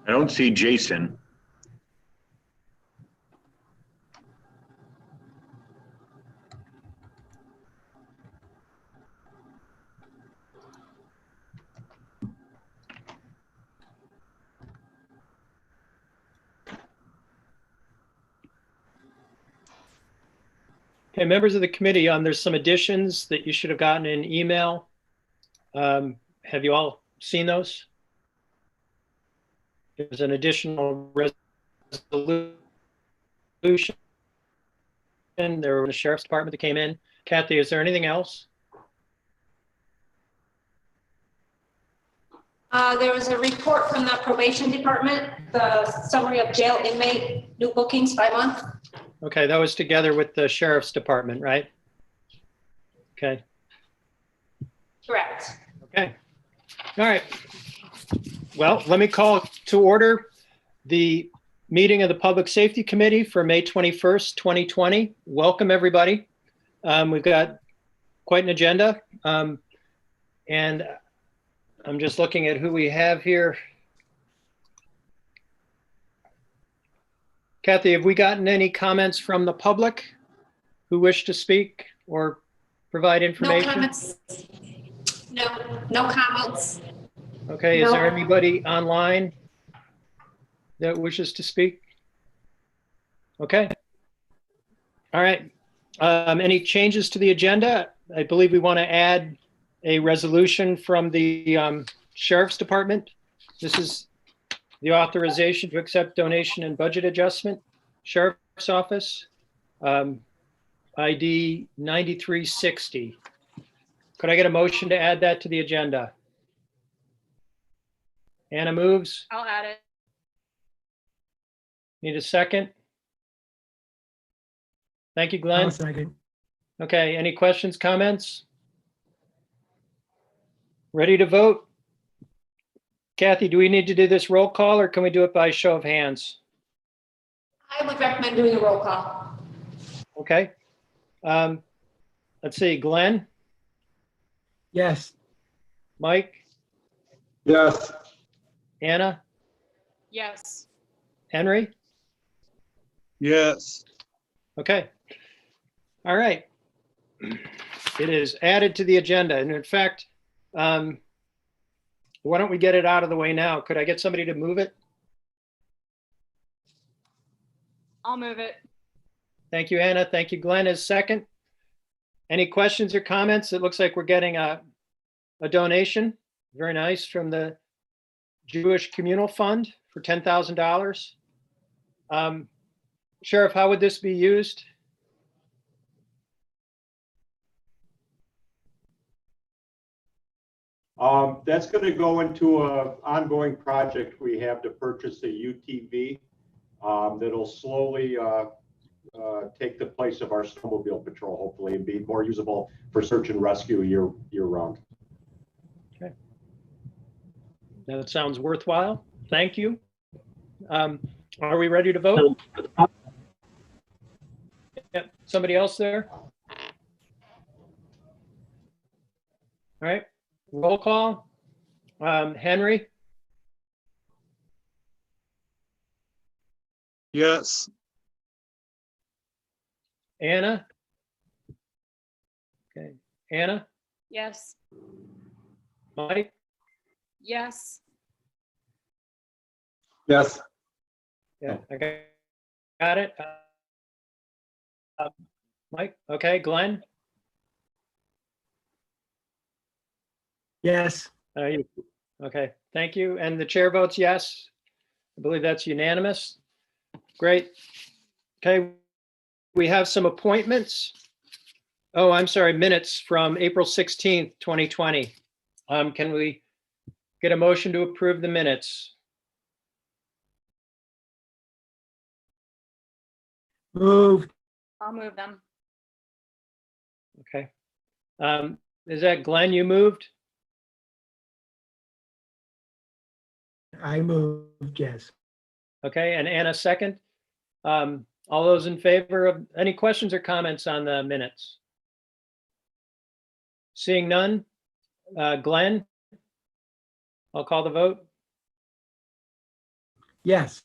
I don't see Jason. Okay, members of the committee, there's some additions that you should have gotten in email. Have you all seen those? There's an additional resolution. There was the sheriff's department that came in. Kathy, is there anything else? There was a report from the probation department, the summary of jail inmate new bookings by month. Okay, that was together with the sheriff's department, right? Okay. Correct. Okay. All right. Well, let me call to order the meeting of the Public Safety Committee for May 21st, 2020. Welcome, everybody. We've got quite an agenda. And I'm just looking at who we have here. Kathy, have we gotten any comments from the public who wish to speak or provide information? No comments. No comments. Okay, is there anybody online that wishes to speak? Okay. All right. Any changes to the agenda? I believe we want to add a resolution from the Sheriff's Department. This is the authorization to accept donation and budget adjustment. Sheriff's Office, ID 9360. Could I get a motion to add that to the agenda? Anna moves. I'll add it. Need a second? Thank you, Glenn. I'll second. Okay, any questions, comments? Ready to vote? Kathy, do we need to do this roll call or can we do it by show of hands? I would recommend doing a roll call. Okay. Let's see, Glenn, Yes. Mike, Yes. Anna, Yes. Henry? Yes. Okay. All right. It is added to the agenda. And in fact, why don't we get it out of the way now? Could I get somebody to move it? I'll move it. Thank you, Anna. Thank you, Glenn, as second. Any questions or comments? It looks like we're getting a donation. Very nice, from the Jewish Communal Fund for $10,000. Sheriff, how would this be used? That's going to go into an ongoing project we have to purchase a UTV that'll slowly take the place of our snowmobile patrol, hopefully, and be more usable for search and rescue year round. Okay. That sounds worthwhile. Thank you. Are we ready to vote? Yep. Somebody else there? All right. Roll call. Henry? Yes. Anna? Okay. Anna? Yes. Mike? Yes. Yes. Yeah, okay. Got it. Mike? Okay. Glenn? Yes. Okay, thank you. And the chair votes yes. I believe that's unanimous. Great. Okay, we have some appointments. Oh, I'm sorry, minutes from April 16th, 2020. Can we get a motion to approve the minutes? Moved. I'll move them. Okay. Is that Glenn, you moved? I moved, yes. Okay, and Anna second. All those in favor of, any questions or comments on the minutes? Seeing none. Glenn? I'll call the vote. Yes.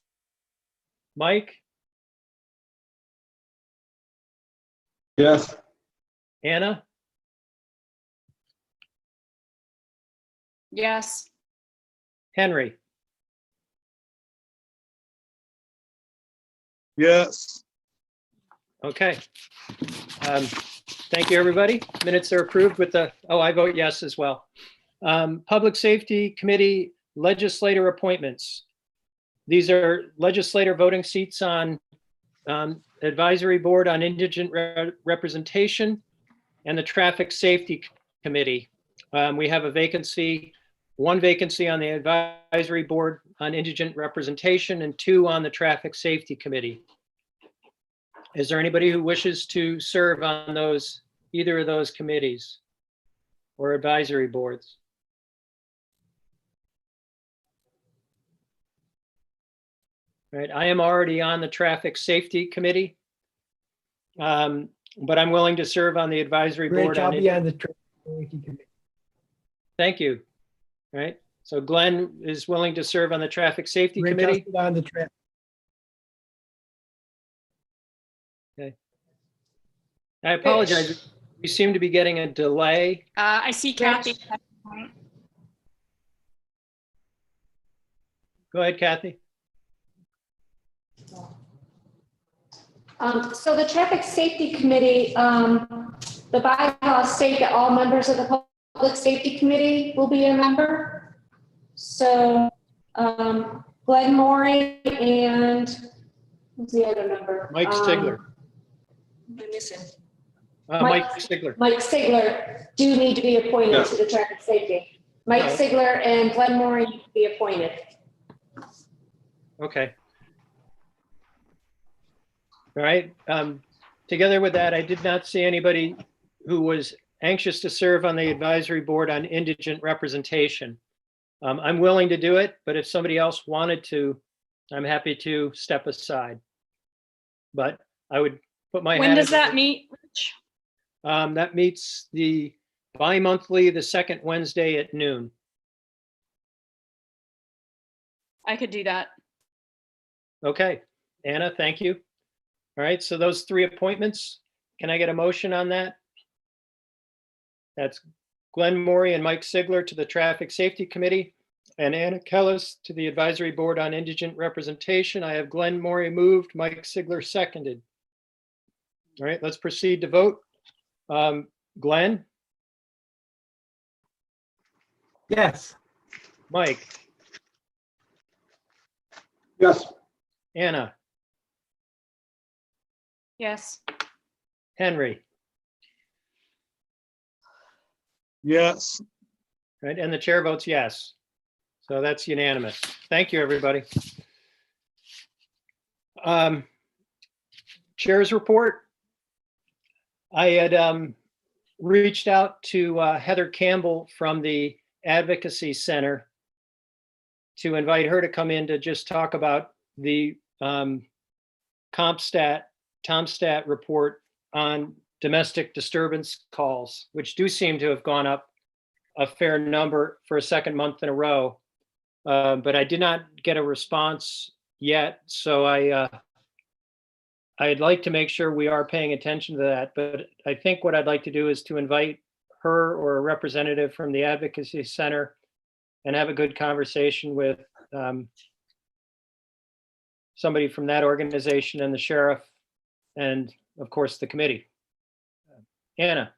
Mike, Yes. Anna, Yes. Henry. Yes. Okay. Thank you, everybody. Minutes are approved with I vote yes as well. Public Safety Committee legislator appointments. These are legislator voting seats on Advisory Board on Indigent Representation and the Traffic Safety Committee. We have one vacancy on the Advisory Board on Indigent Representation and 2 on the Traffic Safety Committee. Is there anybody who wishes to serve on either of those committees or advisory boards? Right, I am already on the Traffic Safety Committee, but I'm willing to serve on the advisory board. Rich, I'll be on the Traffic Safety Committee. Thank you. All right, so Glenn is willing to serve on the Traffic Safety Rich, I'll Committee. sit on the traffic. I apologize. We seem to be getting a delay. I see Kathy. Go ahead, Kathy. So the Traffic Safety Committee, the bylaws state that all members of the Public Safety Committee will be a member. So Glenn Maury and who's the other member? Mike Stigler. I'm missing. Mike Stigler. Mike Sigler do need to be appointed Yes. to the Traffic Safety. Mike No. Sigler and Glenn Maury need to be appointed. Okay. All right. Together with that, I did not see anybody who was anxious to serve on the advisory board on indigent representation. I'm willing to do it, but if somebody else wanted to, I'm happy to step aside. But I would put my When hat does in- that meet, Rich? That meets the bi-monthly, the second Wednesday at noon. I could do that. Okay, Anna, thank you. All right, so those 3 appointments, can I get a motion on that? That's Glenn Maury and Mike Sigler to the Traffic Safety Committee and Anna Kellis to the Advisory Board on Indigent Representation. I have Glenn Maury moved, Mike Sigler seconded. All right, let's proceed to vote. Glenn, Yes. Mike, Yes. Anna, Yes. Henry, Yes. right? And the chair votes yes. So that's unanimous. Thank you, everybody. Chair's report. I had reached out to Heather Campbell from the Advocacy Center to invite her to come in to just talk about the CompStat, TomStat report on domestic disturbance calls, which do seem to have gone up a fair number for a second month in a row. But I did not get a response yet, so I'd like to make sure we are paying attention to that. But I think what I'd like to do is to invite her or a representative from the Advocacy Center and have a good conversation with somebody from that organization and the sheriff and, of course, the committee. Anna.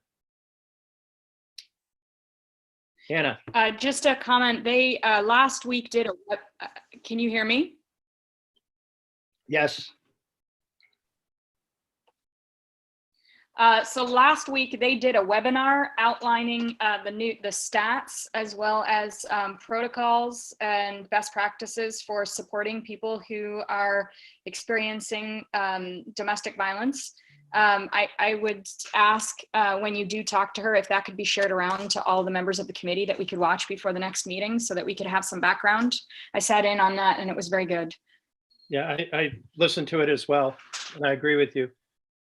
Just a comment. They last week did can you hear me? Yes. So last week they did a webinar outlining the stats as well as protocols and best practices for supporting people who are experiencing domestic violence. I would ask when you do talk to her if that could be shared around to all the members of the committee that we could watch before the next meeting so that we could have some background. I sat in on that and it was very good. Yeah, I listened to it as well, and I agree with you.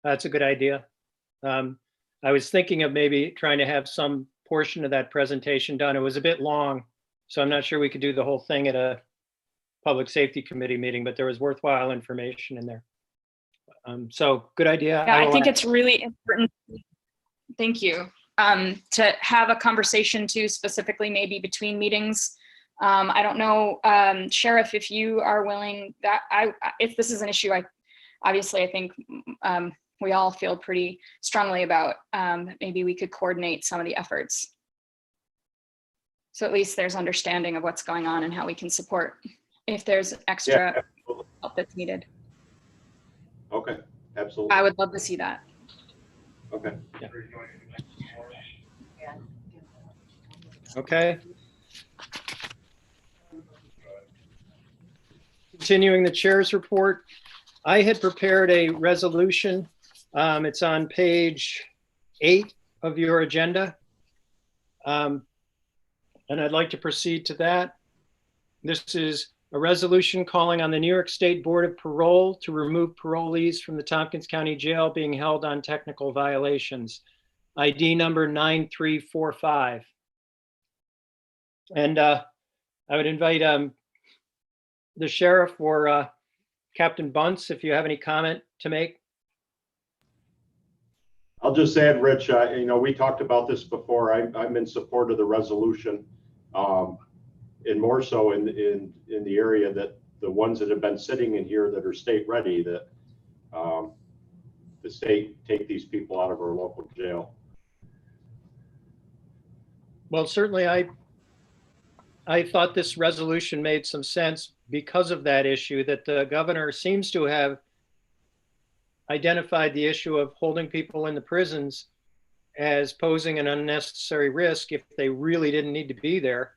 That's a good idea. I was thinking of maybe trying to have some portion of that presentation done. It was a bit long, so I'm not sure we could do the whole thing at a Public Safety Committee meeting, but there was worthwhile information in there. So good idea. Yeah, I will think ask- it's really important. Thank you. To have a conversation too, specifically maybe between meetings. I don't know, Sheriff, if you are willing that if this is an issue, obviously I think we all feel pretty strongly about, maybe we could coordinate some of the efforts. So at least there's understanding of what's going on and how we can support if there's extra absolutely. help that's needed. Okay, absolutely. I would love to see that. Okay. Okay. Continuing the chair's report, I had prepared a resolution. It's on page 8 of your agenda. And I'd like to proceed to that. This is a resolution calling on the New York State Board of Parole to remove parolees from the Tompkins County Jail being held on technical violations. ID number 9345. And I would invite the sheriff or Captain Bunce, if you have any comment to make. I'll just add, Rich, we talked about this before. I'm in support of the resolution. And more so in the area that the ones that have been sitting in here that are state ready, that the state take these people out of our local jail. Well, certainly I thought this resolution made some sense because of that issue, that the governor seems to have identified the issue of holding people in the prisons as posing an unnecessary risk if they really didn't need to be there.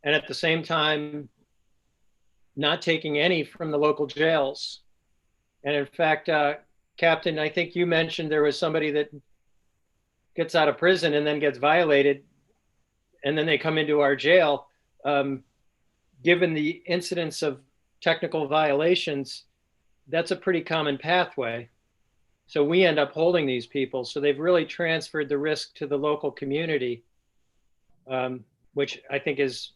And at the same time, not taking any from the local jails. And in fact, Captain, I think you mentioned there was somebody that gets out of prison and then gets violated, and then they come into our jail. Given the incidence of technical violations, that's a pretty common pathway. So we end up holding these people. So they've really transferred the risk to the local community, which I think is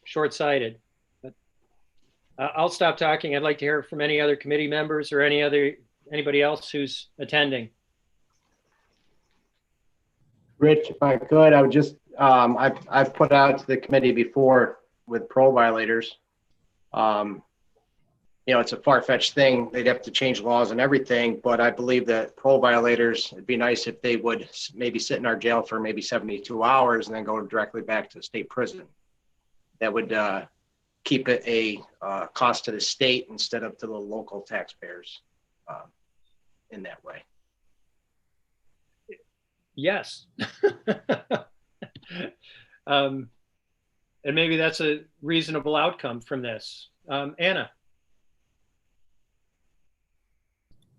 short-sighted. But I'll stop talking. I'd like to hear from any other committee members or anybody else who's attending. Rich, if I could, I would just, I've put out to the committee before with parole violators. It's a far-fetched thing. They'd have to change laws and everything, but I believe that parole violators, it'd be nice if they would maybe sit in our jail for maybe 72 hours and then go directly back to the state prison. That would keep it a cost to the state instead of to the local taxpayers in that way. Yes. And maybe that's a reasonable outcome from this. Anna.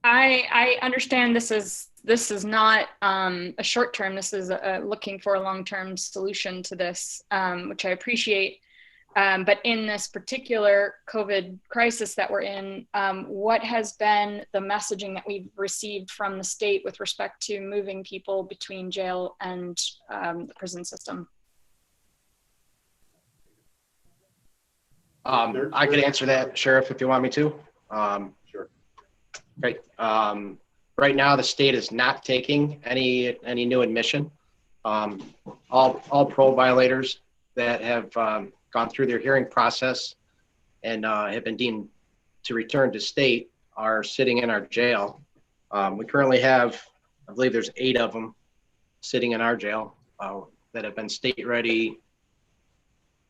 I understand this is not a short term. This is looking for a long-term solution to this, which I appreciate. But in this particular COVID crisis that we're in, what has been the messaging that we've received from the state with respect to moving people between jail and the prison system? I could answer that, Sheriff, if you want me to. Sure. Right. Right now, the state is not taking any new admission. All parole violators that have gone through their hearing process and have been deemed to return to state are sitting in our jail. We currently have, I believe there's 8 of them sitting in our jail that have been state ready.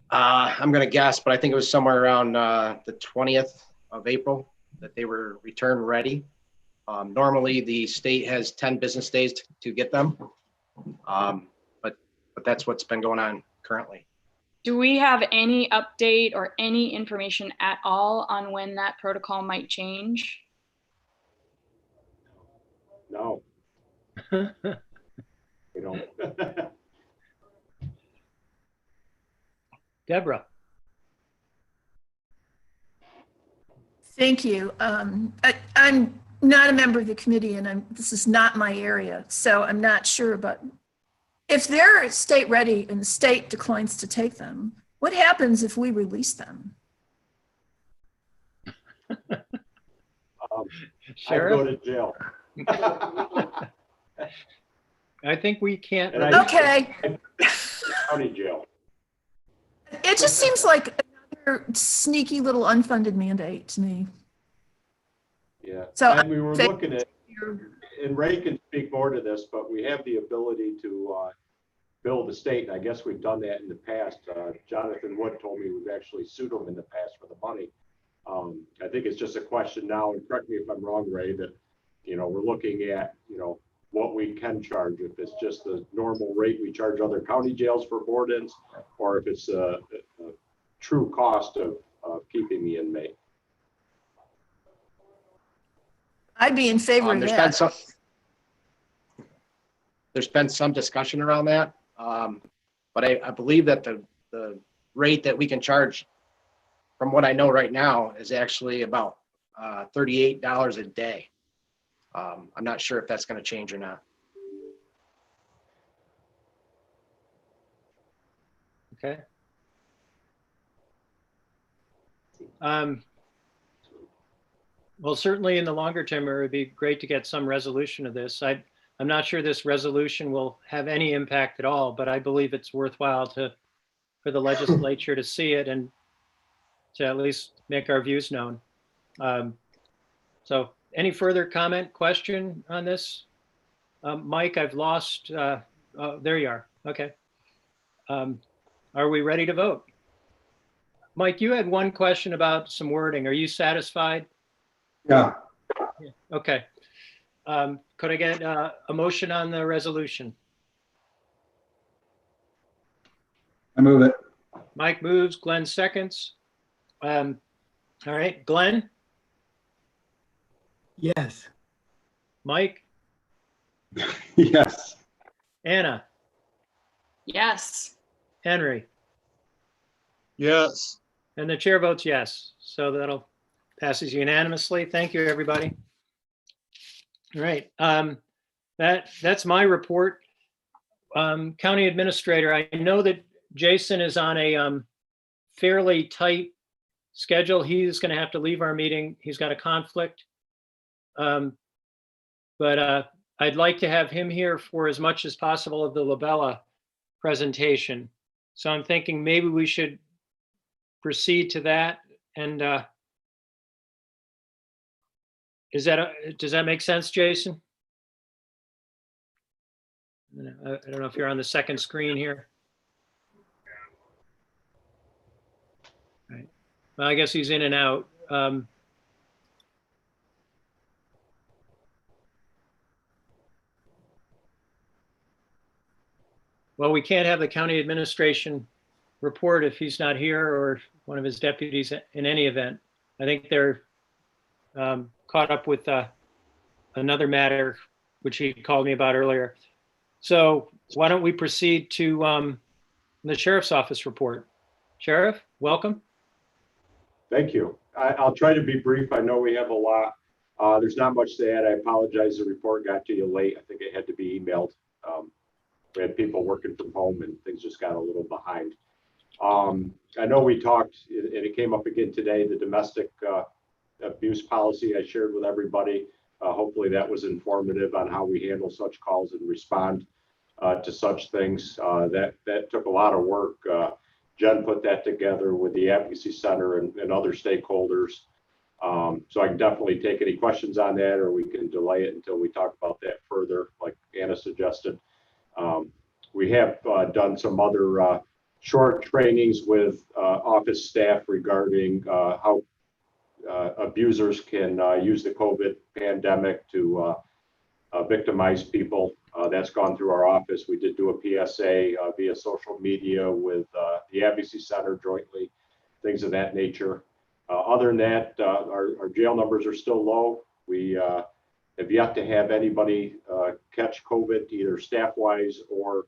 I'm going to guess, but I think it was somewhere around the 20th of April that they were return ready. Normally the state has 10 business days to get them. But that's what's been going on currently. Do we have any update or any information at all on when that protocol might change? No. We don't. Deborah. Thank you. I'm not a member of the committee, and this is not my area, so I'm not sure. But if they're state ready and the state declines to take them, what happens if we release them? I'd Sheriff, go to jail. I think we can't. And I- Okay, County jail. it just seems like another sneaky little unfunded mandate to me. Yeah. So And we were I- looking at, and Ray can speak more to this, but we have the ability to bill the state. And I guess we've done that in the past. Jonathan Wood told me we've actually sued them in the past for the money. I think it's just a question now, and correct me if I'm wrong, Ray, that, we're looking at, what we can charge, if it's just the normal rate we charge other county jails for board-ins, or if it's a true cost of keeping the inmate. I'd be in favor of that. There's been some discussion around that. But I believe that the rate that we can charge, from what I know right now, is actually about $38 a day. I'm not sure if that's going to change or not. Okay. Well, certainly in the longer term, it would be great to get some resolution of this. I'm not sure this resolution will have any impact at all, but I believe it's worthwhile for the legislature to see it and to at least make our views known. So any further comment, question on this? Mike, I've lost, oh, there you are. Okay. Are we ready to vote? Mike, you had one question about some wording. Are you satisfied? Yeah. Okay. Could I get a motion on the resolution? I move it. Mike moves, Glenn seconds. All right, Glenn, Yes. Mike, Yes. Anna, Yes. Henry, Yes. and the chair votes yes. So that'll passes unanimously. Thank you, everybody. All right, that's my report. County Administrator, I know that Jason is on a fairly tight schedule. He's going to have to leave our meeting. He's got a conflict. But I'd like to have him here for as much as possible of the Labella presentation. So I'm thinking maybe we should proceed to that. And does that make sense, Jason? I don't know if you're on the second screen here. Right. Well, I guess he's in and out. Well, we can't have the county administration report if he's not here or one of his deputies in any event. I think they're caught up with another matter, which he called me about earlier. So why don't we proceed to the sheriff's office report? Sheriff, welcome. Thank you. I'll try to be brief. I know we have a lot. There's not much to add. I apologize. The report got to you late. I think it had to be emailed. We had people working from home and things just got a little behind. I know we talked, and it came up again today, the domestic abuse policy I shared with everybody. Hopefully that was informative on how we handle such calls and respond to such things. That took a lot of work. Jen put that together with the Advocacy Center and other stakeholders. So I can definitely take any questions on that, or we can delay it until we talk about that further, like Anna suggested. We have done some other short trainings with office staff regarding how abusers can use the COVID pandemic to victimize people. That's gone through our office. We did do a PSA via social media with the Advocacy Center jointly, things of that nature. Other than that, our jail numbers are still low. We have yet to have anybody catch COVID, either staff-wise or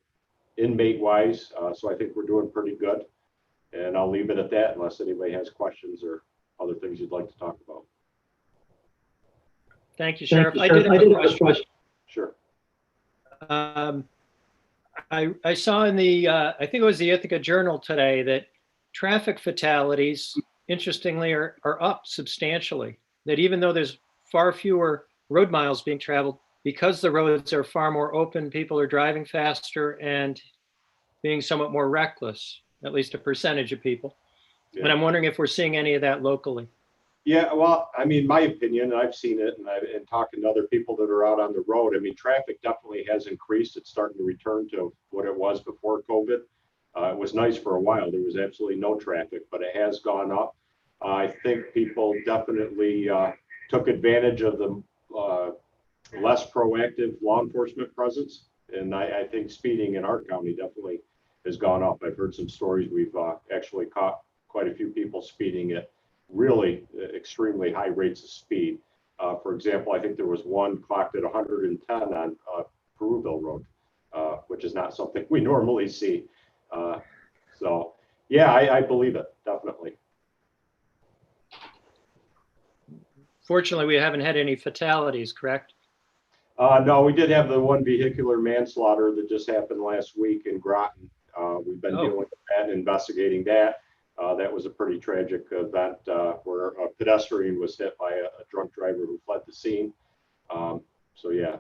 inmate-wise. So I think we're doing pretty good. And I'll leave it at that unless anybody has questions or other things you'd like to talk about. Thank you, Sheriff. I did have a question. Sure. I saw in the, I think it was the Ithaca Journal today, that traffic fatalities, interestingly, are up substantially. That even though there's far fewer road miles being traveled because the roads are far more open. People are driving faster and being somewhat more reckless, at least a percentage of people. And I'm wondering if we're seeing any of that locally. Yeah, well, I mean, my opinion, and I've seen it, and talking to other people that are out on the road, I mean, traffic definitely has increased. It's starting to return to what it was before COVID. It was nice for a while. There was absolutely no traffic, but it has gone up. I think people definitely took advantage of the less proactive law enforcement presence. And I think speeding in our county definitely has gone up. I've heard some stories. We've actually caught quite a few people speeding at really extremely high rates of speed. For example, I think there was one clocked at 110 on Peruville Road, which is not something we normally see. So yeah, I believe it, definitely. Fortunately, we haven't had any fatalities, correct? No, we did have the one vehicular manslaughter that just happened last week in Groton. We've been dealing with that and investigating that. That was a pretty tragic event where a pedestrian was hit by a drunk driver who fled the scene. So yeah,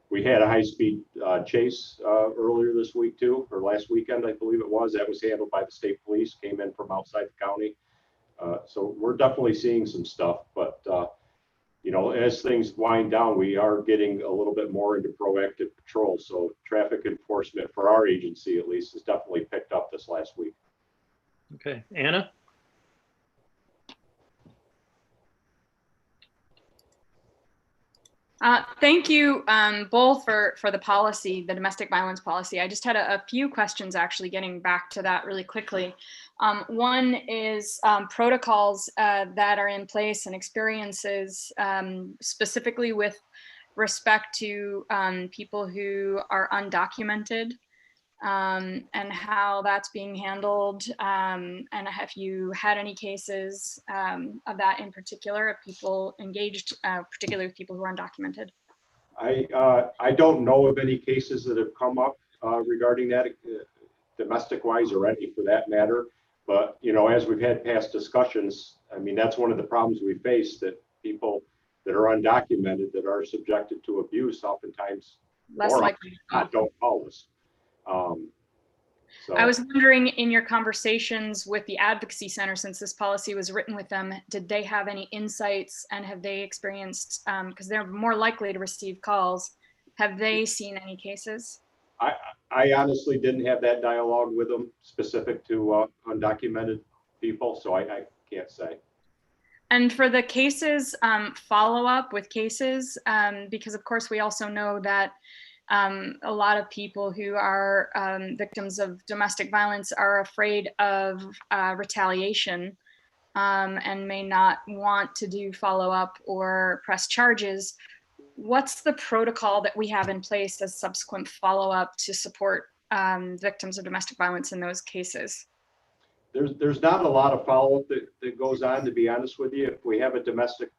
we had a high-speed chase earlier this week too, or last weekend, I believe it was. That was handled by the state police, came in from outside the county. So we're definitely seeing some stuff, but you know, as things wind down, we are getting a little bit more into proactive patrol. So traffic enforcement for our agency, at least, has definitely picked up this last week. Okay, Anna? Thank you both for the policy, the domestic violence policy. I just had a few questions actually getting back to that really quickly. One is protocols that are in place and experiences specifically with respect to people who are undocumented and how that's being handled. And have you had any cases of that in particular, of people engaged, particularly with people who are undocumented? I don't know of any cases that have come up regarding that, domestic wise or any for that matter. But, you know, as we've had past discussions, I mean, that's one of the problems we face, that people that are undocumented that are subjected to abuse oftentimes Less likely don't call us. So I was wondering, in your conversations with the Advocacy Center, since this policy was written with them, did they have any insights, and have they experienced, because they're more likely to receive calls, have they seen any cases? I honestly didn't have that dialogue with them specific to undocumented people, so I can't say. And for the cases, follow up with cases, because of course we also know that a lot of people who are victims of domestic violence are afraid of retaliation and may not want to do follow-up or press charges. What's the protocol that we have in place as subsequent follow-up to support victims of domestic violence in those cases? There's not a lot of follow-up that goes on, to be honest with you. If we have a domestic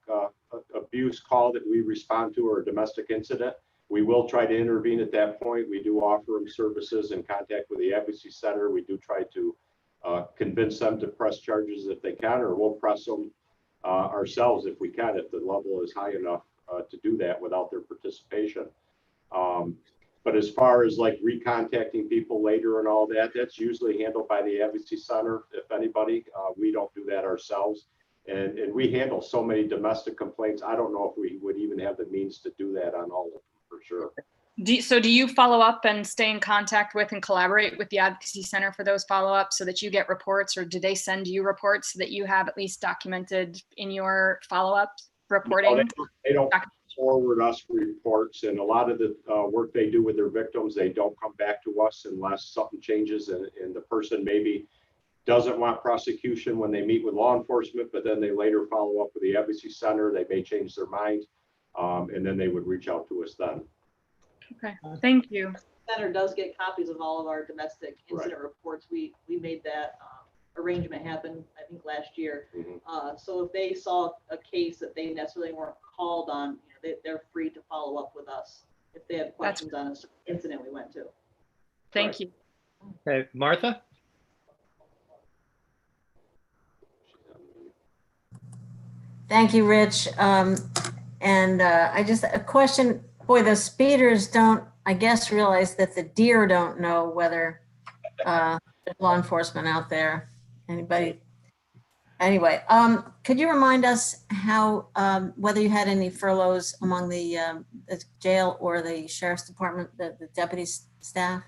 abuse call that we respond to, or a domestic incident, we will try to intervene at that point. We do offer them services in contact with the Advocacy Center. We do try to convince them to press charges if they can, or we'll press them ourselves if we can, if the level is high enough to do that without their participation. But as far as like recontacting people later and all that, that's usually handled by the Advocacy Center, if anybody. We don't do that ourselves. And we handle so many domestic complaints. I don't know if we would even have the means to do that on all of them, for sure. So do you follow up and stay in contact with and collaborate with the Advocacy Center for those follow-ups so that you get reports, or do they send you reports so that you have at least documented in your follow-up reporting? No, they don't forward us reports, and a lot of the work they do with their victims, they don't come back to us unless something changes and the person maybe doesn't want prosecution when they meet with law enforcement, but then they later follow up with the Advocacy Center. They may change their mind, and then they would reach out to us then. Okay, thank you. Center does get copies of all of our domestic incident reports. We made that arrangement happen, I think, last year. Mm-hmm. So if they saw a case that they necessarily weren't called on, you know, they're free to follow up with us if they have questions on an incident we went to. Thank you. Okay, Martha? Thank you, Rich. A question, boy, the speeders don't, I guess, realize that the deer don't know whether there's law enforcement out there. Anybody? Anyway, could you remind us how, whether you had any furloughs among the jail or the sheriff's department, the deputy staff?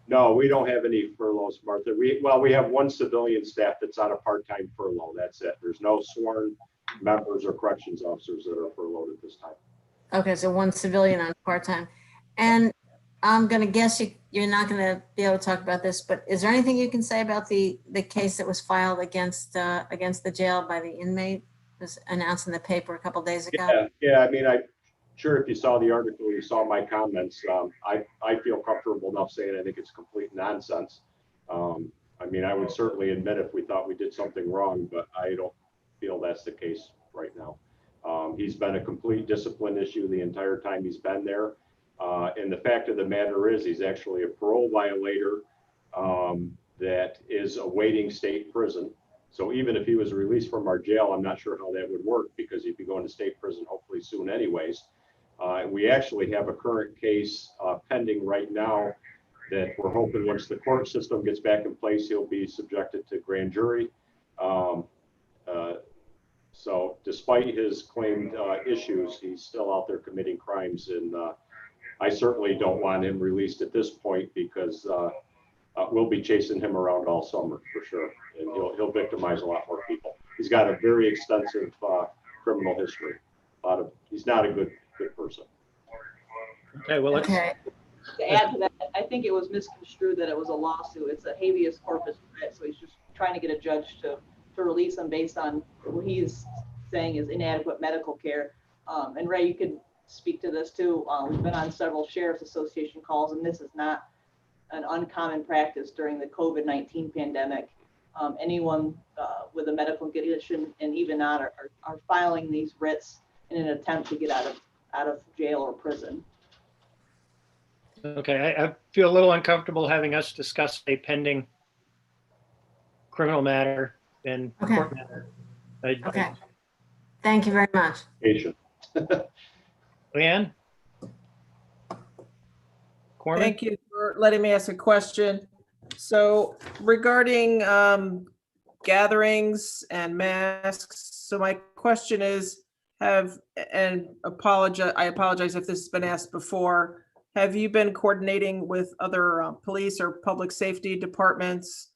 No, we don't have any furloughs, Martha. We have one civilian staff that's on a part-time furlough. That's it. There's no sworn members or corrections officers that are furloughed at this time. Okay, so one civilian on part-time. And I'm going to guess you're not going to be able to talk about this, but is there anything you can say about the case that was filed against the jail by the inmate? It was announced in the paper a couple days ago. Yeah. I mean, I'm sure if you saw the article, you saw my comments. I feel comfortable enough saying I think it's complete nonsense. I mean, I would certainly admit if we thought we did something wrong, but I don't feel that's the case right now. He's been a complete discipline issue the entire time he's been there. And the fact of the matter is he's actually a parole violator that is awaiting state prison. So even if he was released from our jail, I'm not sure how that would work because he'd be going to state prison hopefully soon anyways. We actually have a current case pending right now that we're hoping once the court system gets back in place, he'll be subjected to grand jury. So despite his claimed issues, he's still out there committing crimes. And I certainly don't want him released at this point because we'll be chasing him around all summer for sure. And he'll victimize a lot more people. He's got a very extensive criminal history. He's not a good person. Okay, well, let's, Okay. To add to that, I think it was misconstrued that it was a lawsuit. It's a habeas corpus writ, so he's just trying to get a judge to release him based on what he's saying is inadequate medical care. And Ray, you could speak to this too. We've been on several Sheriff's Association calls, and this is not an uncommon practice during the COVID-19 pandemic. Anyone with a medical condition and even not are filing these writs in an attempt to get out of jail or prison. okay, I feel a little uncomfortable having us discuss a pending criminal matter and Okay. court matter. Okay. Thank you very much. Patient. Leanne? Corman? Thank you for letting me ask a question. So regarding gatherings and masks, so my question is, I apologize if this has been asked before, have you been coordinating with other police or public safety departments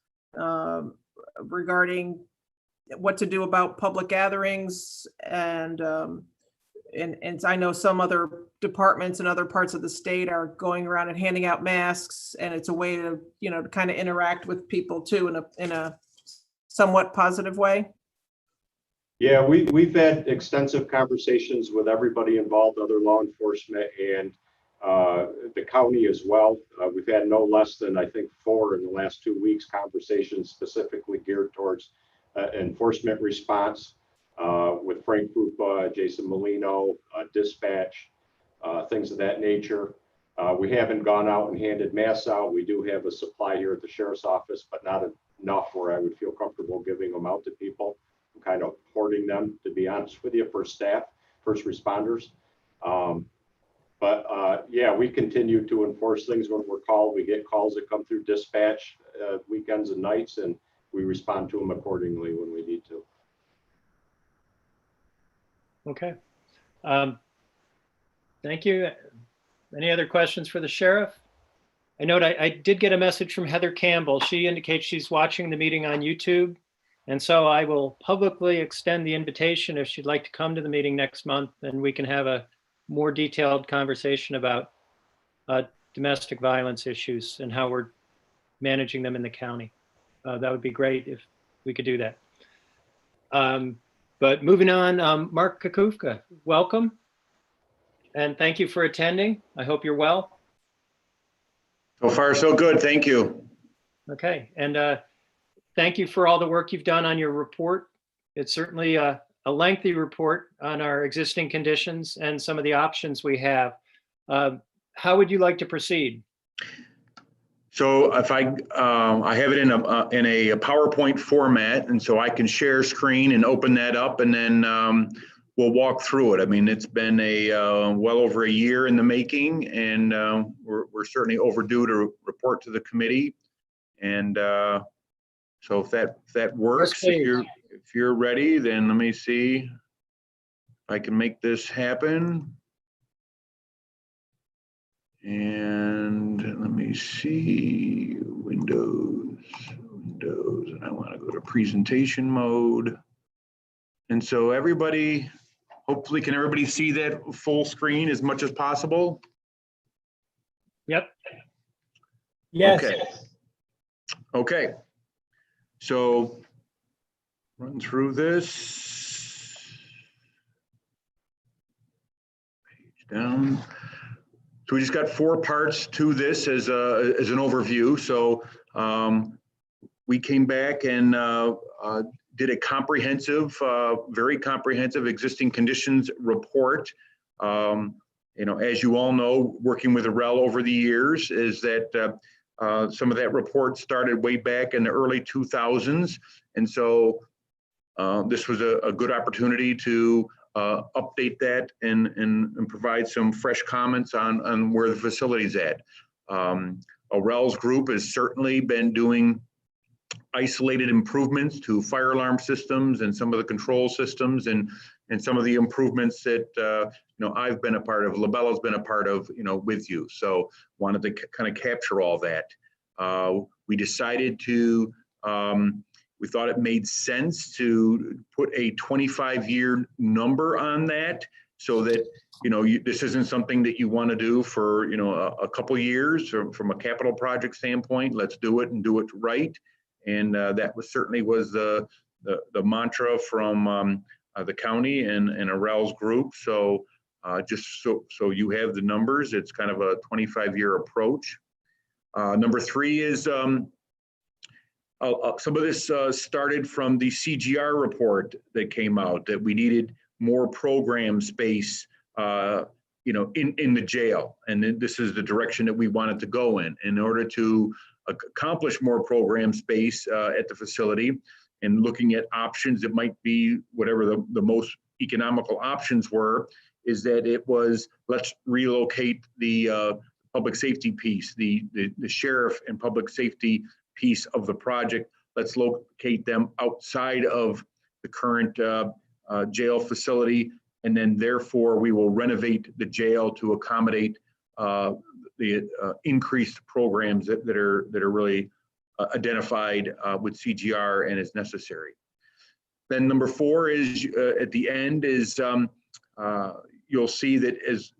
regarding what to do about public gatherings? And I know some other departments in other parts of the state are going around and handing out masks, and it's a way to, to kind of interact with people too in a somewhat positive way. Yeah, we've had extensive conversations with everybody involved, other law enforcement and the county as well. We've had no less than, I think, 4 in the last 2 weeks, conversations specifically geared towards enforcement response with Frank Krupa, Jason Molino, dispatch, things of that nature. We haven't gone out and handed masks out. We do have a supply here at the sheriff's office, but not enough where I would feel comfortable giving them out to people. I'm kind of hoarding them, to be honest with you, for staff, first responders. Yeah, we continue to enforce things when we're called. We get calls that come through dispatch weekends and nights, and we respond to them accordingly when we need to. Okay. Thank you. Any other questions for the sheriff? I note I did get a message from Heather Campbell. She indicates she's watching the meeting on YouTube. And so I will publicly extend the invitation if she'd like to come to the meeting next month, and we can have a more detailed conversation about domestic violence issues and how we're managing them in the county. That would be great if we could do that. But moving on, Mark Kakufka, welcome. And thank you for attending. I hope you're well. So far, so good. Thank you. Okay. And thank you for all the work you've done on your report. It's certainly a lengthy report on our existing conditions and some of the options we have. How would you like to proceed? So if I have it in a PowerPoint format, and so I can share screen and open that up, and then we'll walk through it. I mean, it's been well over a year in the making, and we're certainly overdue to report to the committee. And so if that works, Yes, please. if you're ready, then let me see if I can make this happen. And let me see, Windows, and I want to go to presentation mode. And so everybody, hopefully, can everybody see that full screen as much as possible? Yep. Yes. Okay. Okay. So run through this. Page down. So we just got 4 parts to this as an overview. So we came back and did a comprehensive, very comprehensive existing conditions report. You know, as you all know, working with REL over the years, is that some of that report started way back in the early 2000s. And so this was a good opportunity to update that and provide some fresh comments on where the facility's at. REL's group has certainly been doing isolated improvements to fire alarm systems and some of the control systems and some of the improvements that you know, I've been a part of, Labello's been a part of, you know, with you. So wanted to kind of capture all that. We decided to we thought it made sense to put a 25-year number on that, so that, you know, this isn't something that you want to do for, you know, a couple years from a capital project standpoint. Let's do it and do it right. And that was certainly the mantra from the county and REL's group. So just so you have the numbers, it's kind of a 25-year approach. Number 3 is some of this started from the CGR report that came out, that we needed more program space, you know, in the jail. And then this is the direction that we wanted to go in order to accomplish more program space at the facility, and looking at options that might be whatever the most economical options were, is that it was, let's relocate the public safety piece, the sheriff and public safety piece of the project. Let's locate them outside of the current jail facility, and then therefore we will renovate the jail to accommodate the increased programs that are really identified with CGR and is necessary. Then number 4 is at the end is you'll see that as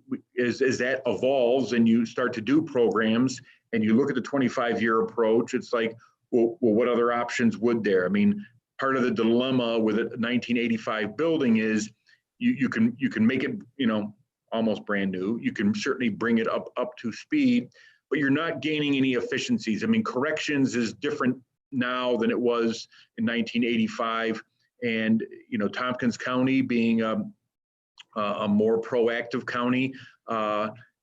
that evolves and you start to do programs and you look at the 25-year approach, it's like, well, what other options would there? I mean, part of the dilemma with a 1985 building is you can make it, you know, almost brand new. You can certainly bring it up to speed, but you're not gaining any efficiencies. I mean, corrections is different now than it was in 1985. And, you know, Tompkins County being a more proactive county,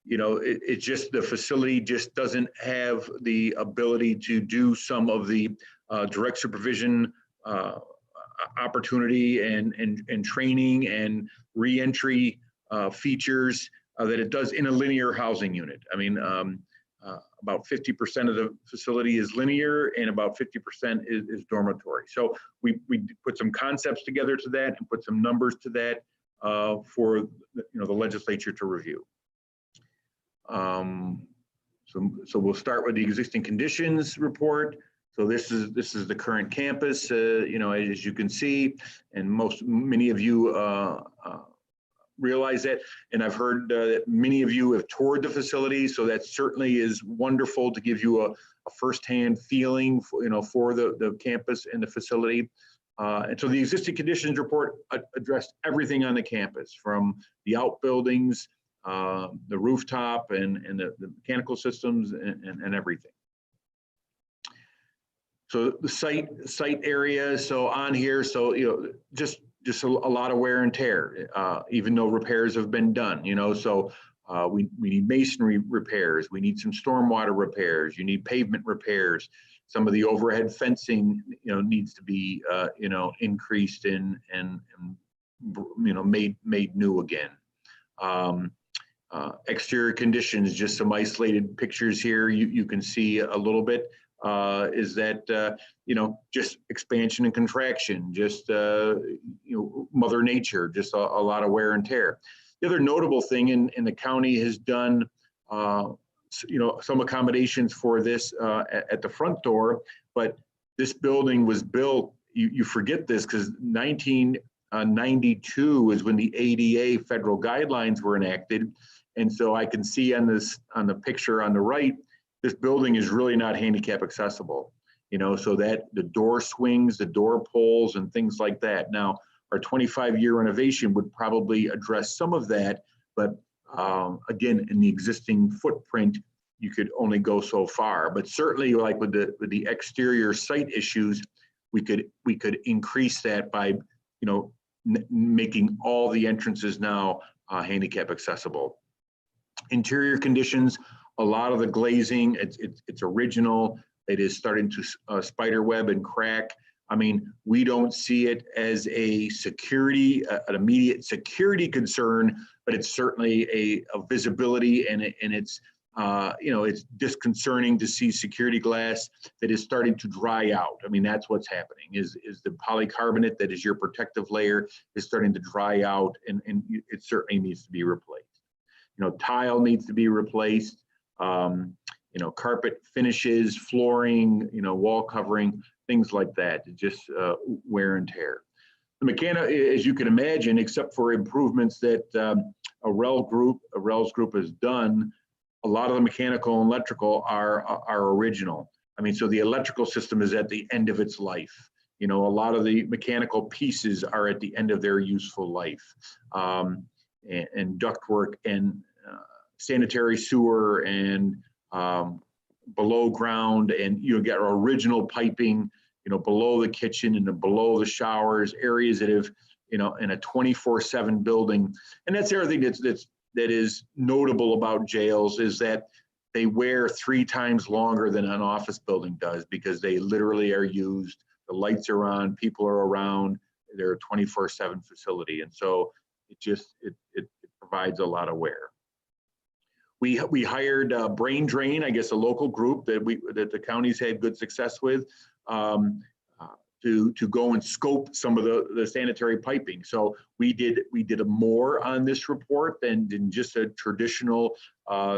you know, it's just the facility just doesn't have the ability to do some of the direct supervision opportunity and training and reentry features that it does in a linear housing unit. I mean, about 50% of the facility is linear and about 50% is dormitory. So we put some concepts together to that and put some numbers to that for the legislature to review. So we'll start with the existing conditions report. So this is the current campus, you know, as you can see, and many of you realize that, and I've heard that many of you have toured the facility, so that certainly is wonderful to give you a firsthand feeling for, you know, for the campus and the facility. And so the existing conditions report addressed everything on the campus, from the outbuildings, the rooftop, and the mechanical systems and everything. So the site area, so on here, so, you know, just a lot of wear and tear, even though repairs have been done, you know. So We need masonry repairs. We need some stormwater repairs. You need pavement repairs. Some of the overhead fencing, needs to be, increased and made new again. Exterior conditions, just some isolated pictures here. You can see a little bit, is that, just expansion and contraction, just, Mother Nature, just a lot of wear and tear. The other notable thing, and the county has done, some accommodations for this at the front door, but this building was built, you forget this, because 1992 is when the ADA federal guidelines were enacted. And so I can see on the picture on the right, this building is really not handicap accessible, so that the door swings, the door pulls and things like that. Now, our 25-year renovation would probably address some of that, but again, in the existing footprint, you could only go so far. But certainly, like with the exterior site issues, we could increase that by, making all the entrances now handicap accessible. Interior conditions, a lot of the glazing, it's original. It is starting to spider web and crack. I mean, we don't see it as an immediate security concern, but it's certainly a visibility, and it's it's disconcerting to see security glass that is starting to dry out. I mean, that's what's happening. Is the polycarbonate that is your protective layer is starting to dry out, and it certainly needs to be replaced. Tile needs to be replaced. Carpet finishes, flooring, wall covering, things like that. Just wear and tear. The mechanic, as you can imagine, except for improvements that Arel's group has done, a lot of the mechanical and electrical are original. I mean, so the electrical system is at the end of its life. A lot of the mechanical pieces are at the end of their useful life. And ductwork and sanitary sewer and below ground, and you get original piping, below the kitchen and below the showers, areas that have, in a 24/7 building. And that's the other thing that is notable about jails, is that they wear 3 times longer than an office building does, because they literally are used. The lights are on, people are around. They're a 24/7 facility, and so it provides a lot of wear. We hired Brain Drain, I guess a local group that the county's had good success with, to go and scope some of the sanitary piping. So we did more on this report than just a traditional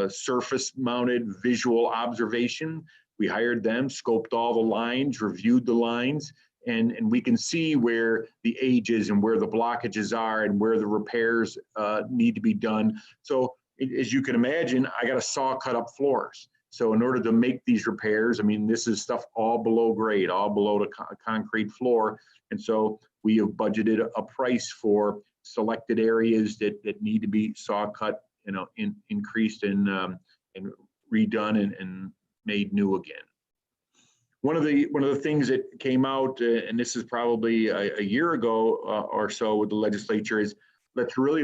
surface mounted visual observation. We hired them, scoped all the lines, reviewed the lines, and we can see where the ages and where the blockages are and where the repairs need to be done. So as you can imagine, I got to saw cut up floors. So in order to make these repairs, I mean, this is stuff all below grade, all below the concrete floor. And so we have budgeted a price for selected areas that need to be saw cut, increased and redone and made new again. One of the things that came out, and this is probably a year ago or so with the legislature, is let's really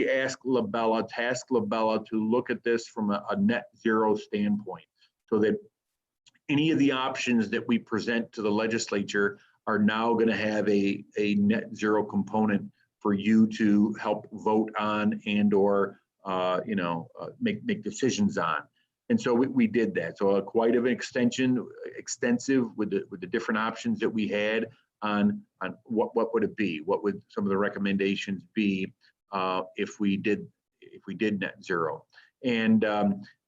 ask Labella to look at this from a net zero standpoint, so that any of the options that we present to the legislature are now going to have a net zero component for you to help vote on and or make decisions on. And so we did that. So quite an extensive with the different options that we had on what would it be? What would some of the recommendations be if we did net zero? And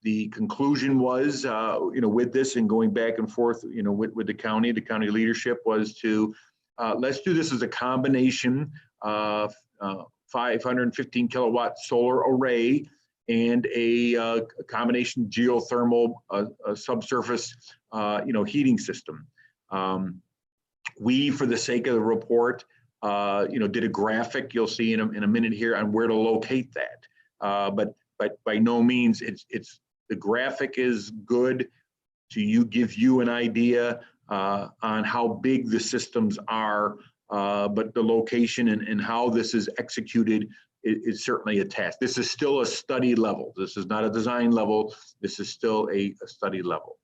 the conclusion was, with this and going back and forth, with the county leadership was to let's do this as a combination of 515 kilowatt solar array and a combination geothermal subsurface heating system. We, for the sake of the report, did a graphic you'll see in a minute here on where to locate that. But by no means the graphic is good to give you an idea on how big the systems are, but the location and how this is executed is certainly a task. This is still a study level. This is not a design level. This is still a study level.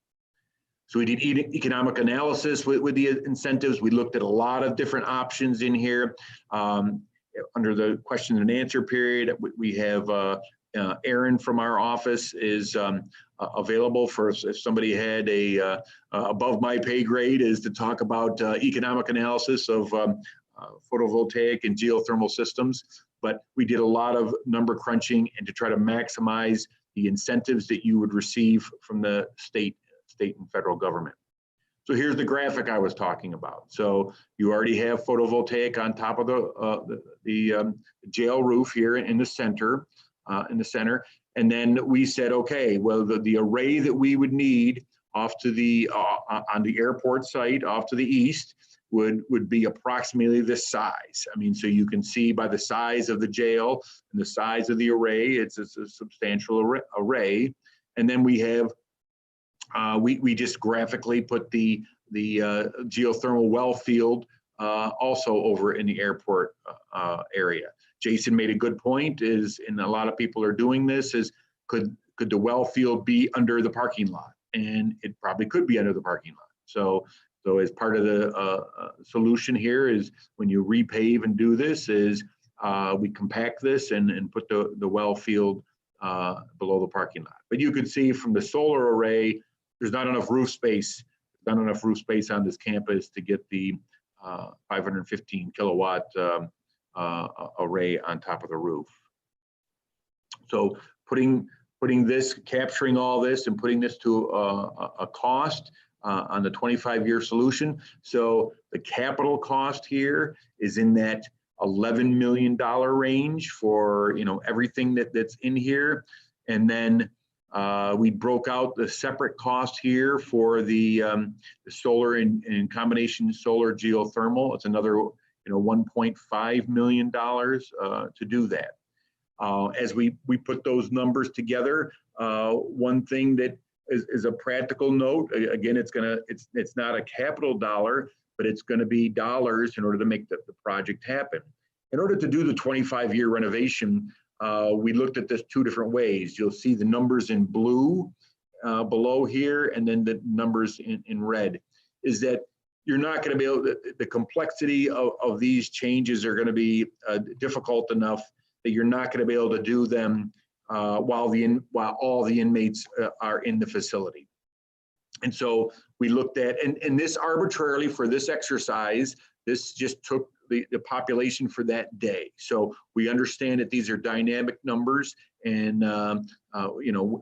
So we did economic analysis with the incentives. We looked at a lot of different options in here. Under the question and answer period, we have Aaron from our office is available for if somebody had a above my pay grade is to talk about economic analysis of photovoltaic and geothermal systems. But we did a lot of number crunching and to try to maximize the incentives that you would receive from the state and federal government. So here's the graphic I was talking about. So you already have photovoltaic on top of the jail roof here in the center, And then we said, okay, well, the array that we would need off to the on the airport site off to the east would be approximately this size. I mean, so you can see by the size of the jail and the size of the array, it's a substantial array. And then we have we just graphically put the geothermal well field also over in the airport area. Jason made a good point is, and a lot of people are doing this, is could the well field be under the parking lot? And it probably could be under the parking lot. So as part of the solution here is when you repave and do this is we compact this and put the well field below the parking lot. But you could see from the solar array, there's not enough roof space, on this campus to get the 515 kilowatt array on top of the roof. So putting this, capturing all this and putting this to a cost on the 25-year solution. So the capital cost here is in that $11 million range for everything that's in here. And then we broke out the separate cost here for the solar and combination solar geothermal. It's another $1.5 million to do that. As we put those numbers together, one thing that is a practical note, again, it's not a capital dollar, but it's going to be dollars in order to make the project happen. In order to do the 25-year renovation, we looked at this two different ways. You'll see the numbers in blue below here, and then the numbers in red. Is that you're not going to be able to, the complexity of these changes are going to be difficult enough that you're not going to be able to do them while all the inmates are in the facility. And so we looked at, and this arbitrarily for this exercise, this just took the population for that day. So we understand that these are dynamic numbers, and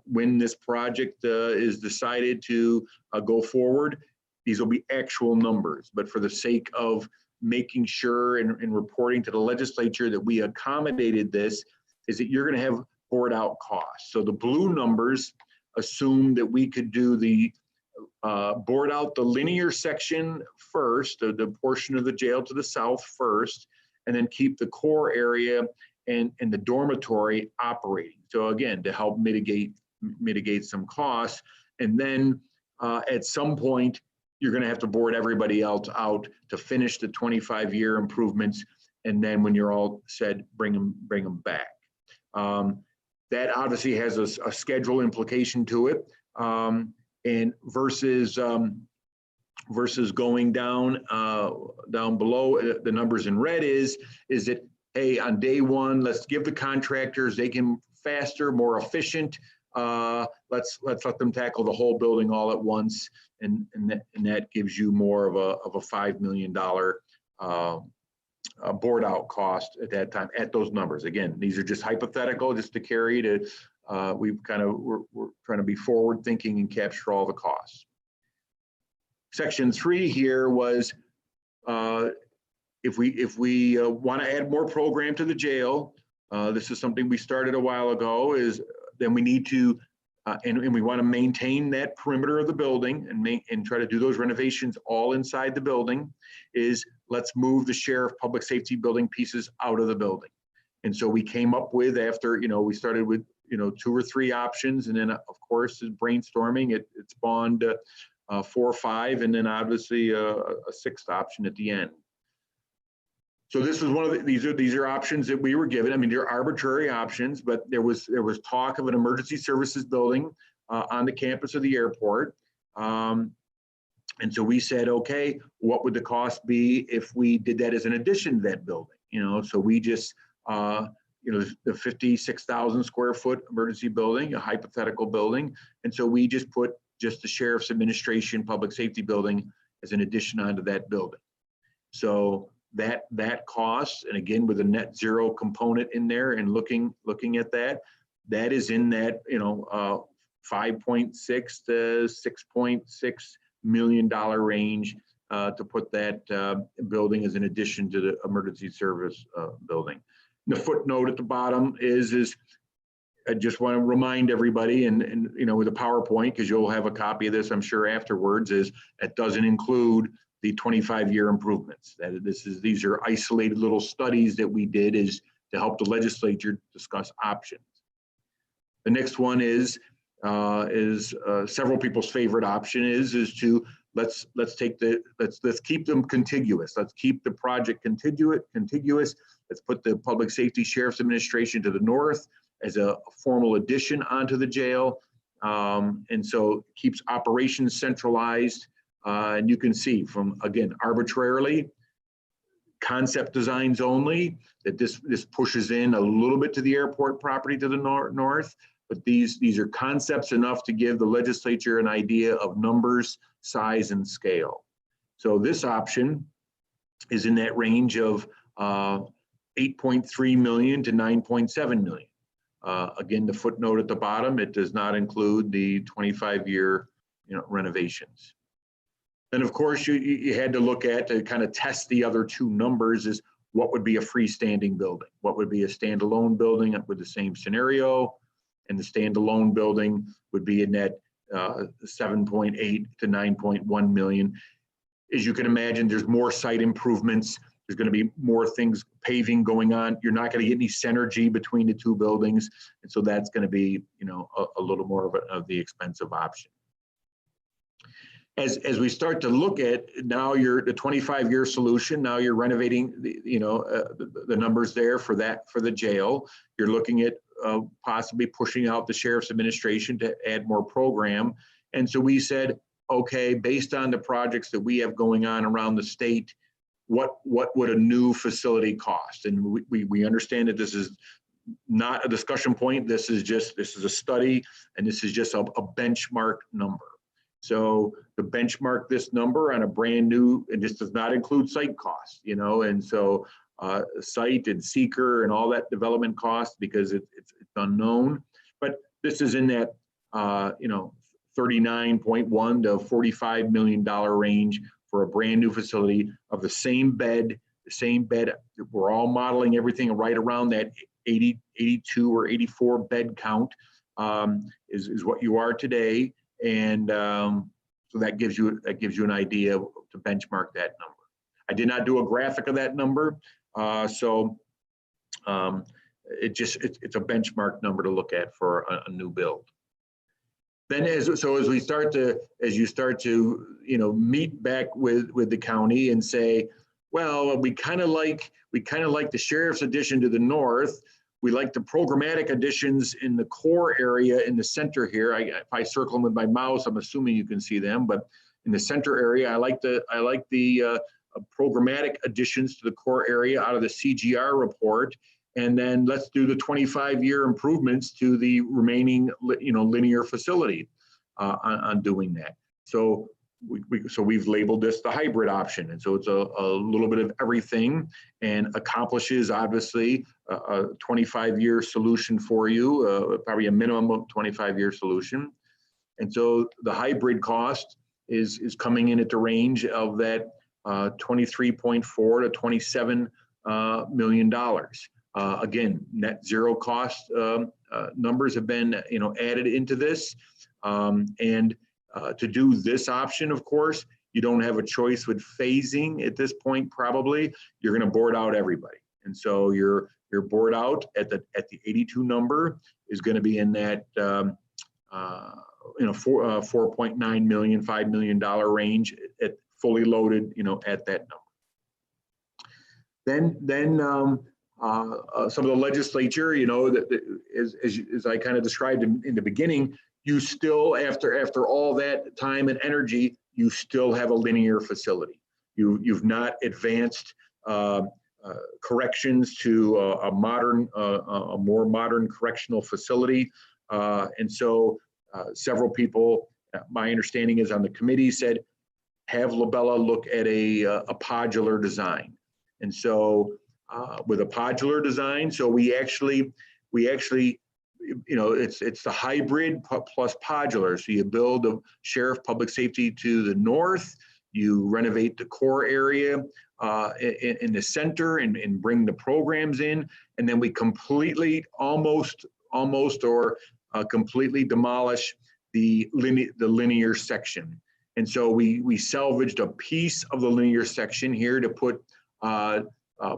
when this project is decided to go forward, these will be actual numbers. But for the sake of making sure and reporting to the legislature that we accommodated this, is that you're going to have board out costs. So the blue numbers assume that we could do the board out the linear section first, the portion of the jail to the south first, and then keep the core area and the dormitory operating. So again, to help mitigate some costs. And then at some point, you're going to have to board everybody else out to finish the 25-year improvements. And then when you're all said, bring them back. That obviously has a schedule implication to it. And versus going down below, the numbers in red is that, hey, on day one, let's give the contractors, they can faster, more efficient. Let's let them tackle the whole building all at once, and that gives you more of a $5 million board out cost at that time at those numbers. Again, these are just hypothetical, just to carry to. We're trying to be forward thinking and capture all the costs. Section 3 here was if we want to add more program to the jail, this is something we started a while ago, is then we need to and we want to maintain that perimeter of the building and try to do those renovations all inside the building, is let's move the sheriff public safety building pieces out of the building. And so we came up with, after we started with 2 or 3 options, and then of course brainstorming, it spawned 4 or 5, and then obviously a 6th option at the end. So this is one of the, these are options that we were given. I mean, they're arbitrary options, but there was talk of an emergency services building on the campus of the airport. And so we said, okay, what would the cost be if we did that as an addition to that building? So we just, the 56,000 square foot emergency building, a hypothetical building. And so we just put just the Sheriff's Administration Public Safety Building as an addition onto that building. So that cost, and again, with a net zero component in there and looking at that is in that, 5.6 to $6.6 million range to put that building as an addition to the emergency service building. The footnote at the bottom is I just want to remind everybody, and with a PowerPoint, because you'll have a copy of this, I'm sure afterwards, is it doesn't include the 25-year improvements. These are isolated little studies that we did is to help the legislature discuss options. The next one is several people's favorite option is to let's keep them contiguous. Let's keep the project contiguous. Let's put the Public Safety Sheriff's Administration to the north as a formal addition onto the jail. And so it keeps operations centralized. And you can see from, again, arbitrarily, concept designs only, that this pushes in a little bit to the airport property to the north. But these are concepts enough to give the legislature an idea of numbers, size, and scale. So this option is in that range of 8.3 million to 9.7 million. Again, the footnote at the bottom, it does not include the 25-year renovations. And of course, you had to look at to kind of test the other two numbers is what would be a freestanding building? What would be a standalone building with the same scenario? And the standalone building would be in that 7.8 to 9.1 million. As you can imagine, there's more site improvements. There's going to be more things, paving going on. You're not going to get any synergy between the two buildings. And so that's going to be, a little more of the expensive option. As we start to look at now the 25-year solution, now you're renovating the numbers there for the jail. You're looking at possibly pushing out the Sheriff's Administration to add more program. And so we said, okay, based on the projects that we have going on around the state, what would a new facility cost? And we understand that this is not a discussion point. This is a study, and this is just a benchmark number. So to benchmark this number on a brand new, and this does not include site costs, and so site and seeker and all that development cost because it's unknown. But this is in that 39.1 to $45 million range for a brand new facility of the same bed. We're all modeling everything right around that 80, 82 or 84 bed count is what you are today. And so that gives you an idea to benchmark that number. I did not do a graphic of that number, it's a benchmark number to look at for a new build. Then as you start to meet back with the county and say, well, we kind of like the sheriff's addition to the north. We like the programmatic additions in the core area in the center here. If I circle them with my mouse, I'm assuming you can see them. But in the center area, I like the programmatic additions to the core area out of the CGR report. And then let's do the 25-year improvements to the remaining, linear facility on doing that. So we've labeled this the hybrid option. And so it's a little bit of everything and accomplishes obviously a 25-year solution for you, probably a minimum of 25-year solution. And so the hybrid cost is coming in at the range of that $23.4 to $27 million. Again, net zero cost numbers have been added into this. To do this option, of course, you don't have a choice with phasing at this point. Probably you're going to board out everybody, and so your board out at the 82 number is going to be in that $4.9 million, $5 million range at fully loaded, at that number. Then some of the legislature, you know, as I kind of described in the beginning, you still, after all that time and energy, you still have a linear facility. You've not advanced corrections to a more modern correctional facility. And so several people, my understanding is on the committee, said, have Labella look at a podular design. And so with a podular design, so we actually, you know, it's the hybrid plus podular. So you build a sheriff public safety to the north, you renovate the core area in the center and bring the programs in, and then we completely, almost or completely demolish the linear section. And so we salvaged a piece of the linear section here to put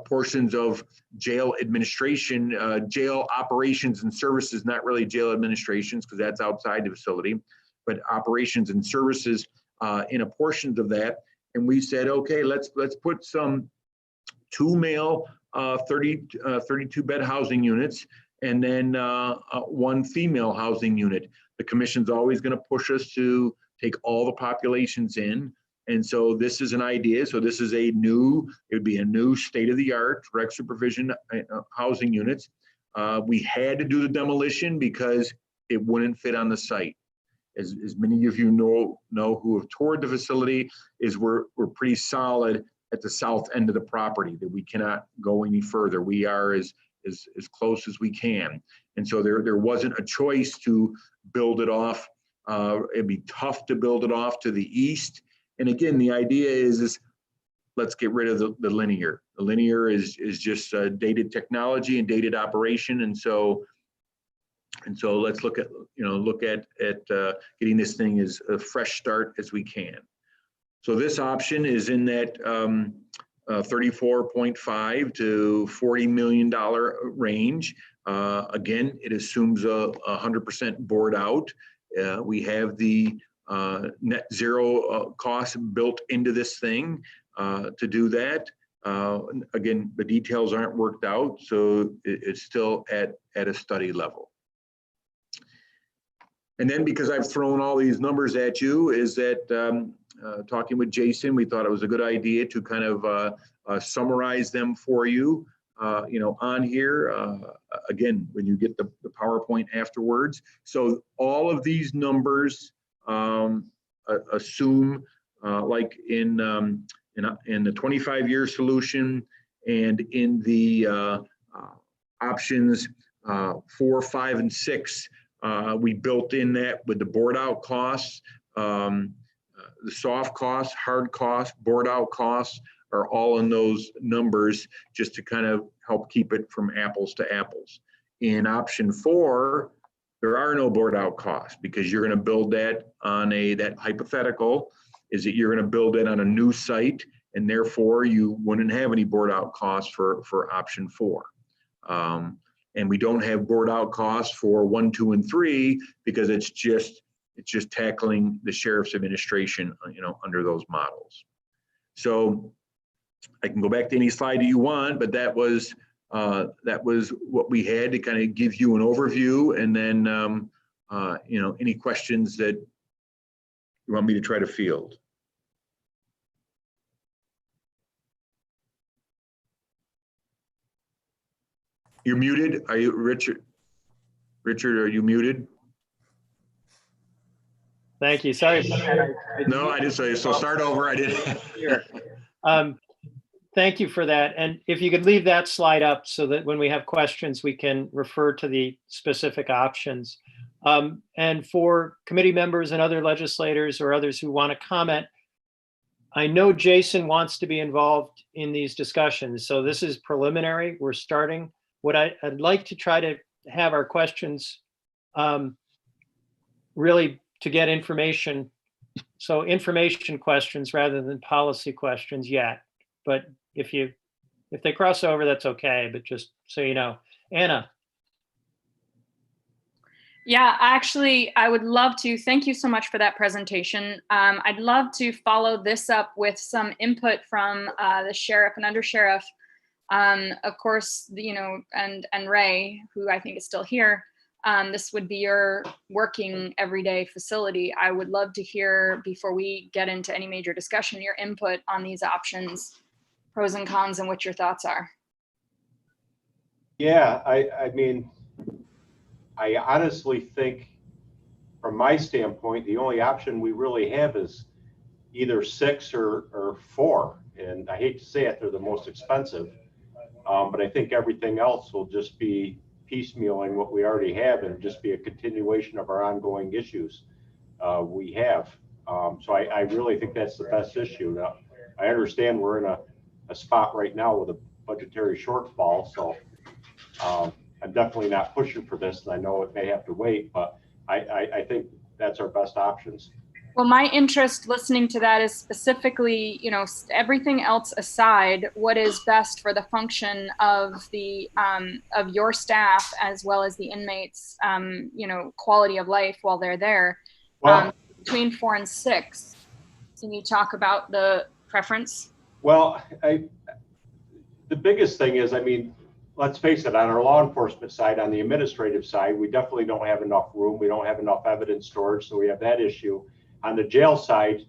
portions of jail administration, jail operations and services, not really jail administrations because that's outside the facility, but operations and services in a portion of that. And we said, okay, let's put some 2 male 32 bed housing units and then 1 female housing unit. The commission's always going to push us to take all the populations in. And so this is an idea. So this is it would be a new state-of-the-art direct supervision housing units. We had to do the demolition because it wouldn't fit on the site. As many of you know who have toured the facility, is we're pretty solid at the south end of the property, that we cannot go any further. We are as close as we can. And so there wasn't a choice to build it off. It'd be tough to build it off to the east. And again, the idea is let's get rid of the linear. The linear is just dated technology and dated operation. And so let's look at getting this thing as a fresh start as we can. So this option is in that $34.5 to $40 million range. Again, it assumes a 100% board out. We have the net zero cost built into this thing to do that. Again, the details aren't worked out, so it's still at a study level. And then because I've thrown all these numbers at you, is that talking with Jason, we thought it was a good idea to kind of summarize them for you, on here. Again, when you get the PowerPoint afterwards. So all of these numbers assume, like in the 25-year solution and in the options 4, 5, and 6, we built in that with the board out costs, the soft costs, hard costs, board out costs are all in those numbers, just to kind of help keep it from apples to apples. In option 4, there are no board out costs, because you're going to build that on that hypothetical is that you're going to build it on a new site, and therefore you wouldn't have any board out costs for option 4. And we don't have board out costs for 1, 2, and 3 because it's just tackling the sheriff's administration, under those models. So I can go back to any slide that you want, but that was what we had to kind of give you an overview, and then any questions that you want me to try to field. You're muted. Are you, Richard? Richard, are you muted? Thank you. Sorry. No, I just so start over. I did. Sure. Thank you for that. And if you could leave that slide up so that when we have questions, we can refer to the specific options. And for committee members and other legislators or others who want to comment, I know Jason wants to be involved in these discussions. So this is preliminary. We're starting. What I'd like to try to have our questions really to get information. So information questions rather than policy questions yet. But if they cross over, that's okay. But just so you know, Anna. Yeah, actually, I would love to. Thank you so much for that presentation. I'd love to follow this up with some input from the sheriff and undersheriff Of course, and Ray, who I think is still here, this would be your working everyday facility. I would love to hear, before we get into any major discussion, your input on these options, pros and cons, and what your thoughts are. Yeah, I mean, I honestly think, from my standpoint, the only option we really have is either 6 or 4. And I hate to say it, they're the most expensive. But I think everything else will just be piecemealing what we already have and just be a continuation of our ongoing issues we have. So I really think that's the best issue. Now, I understand we're in a spot right now with a budgetary shortfall, so I'm definitely not pushing for this, and I know it may have to wait, but I think that's our best options. Well, my interest listening to that is specifically, everything else aside, what is best for the function of the of your staff as well as the inmates, quality of life while they're there. Well, between 4 and 6, can you talk about the preference? Well, the biggest thing is, I mean, let's face it, on our law enforcement side, on the administrative side, we definitely don't have enough room. We don't have enough evidence storage, so we have that issue. On the jail side,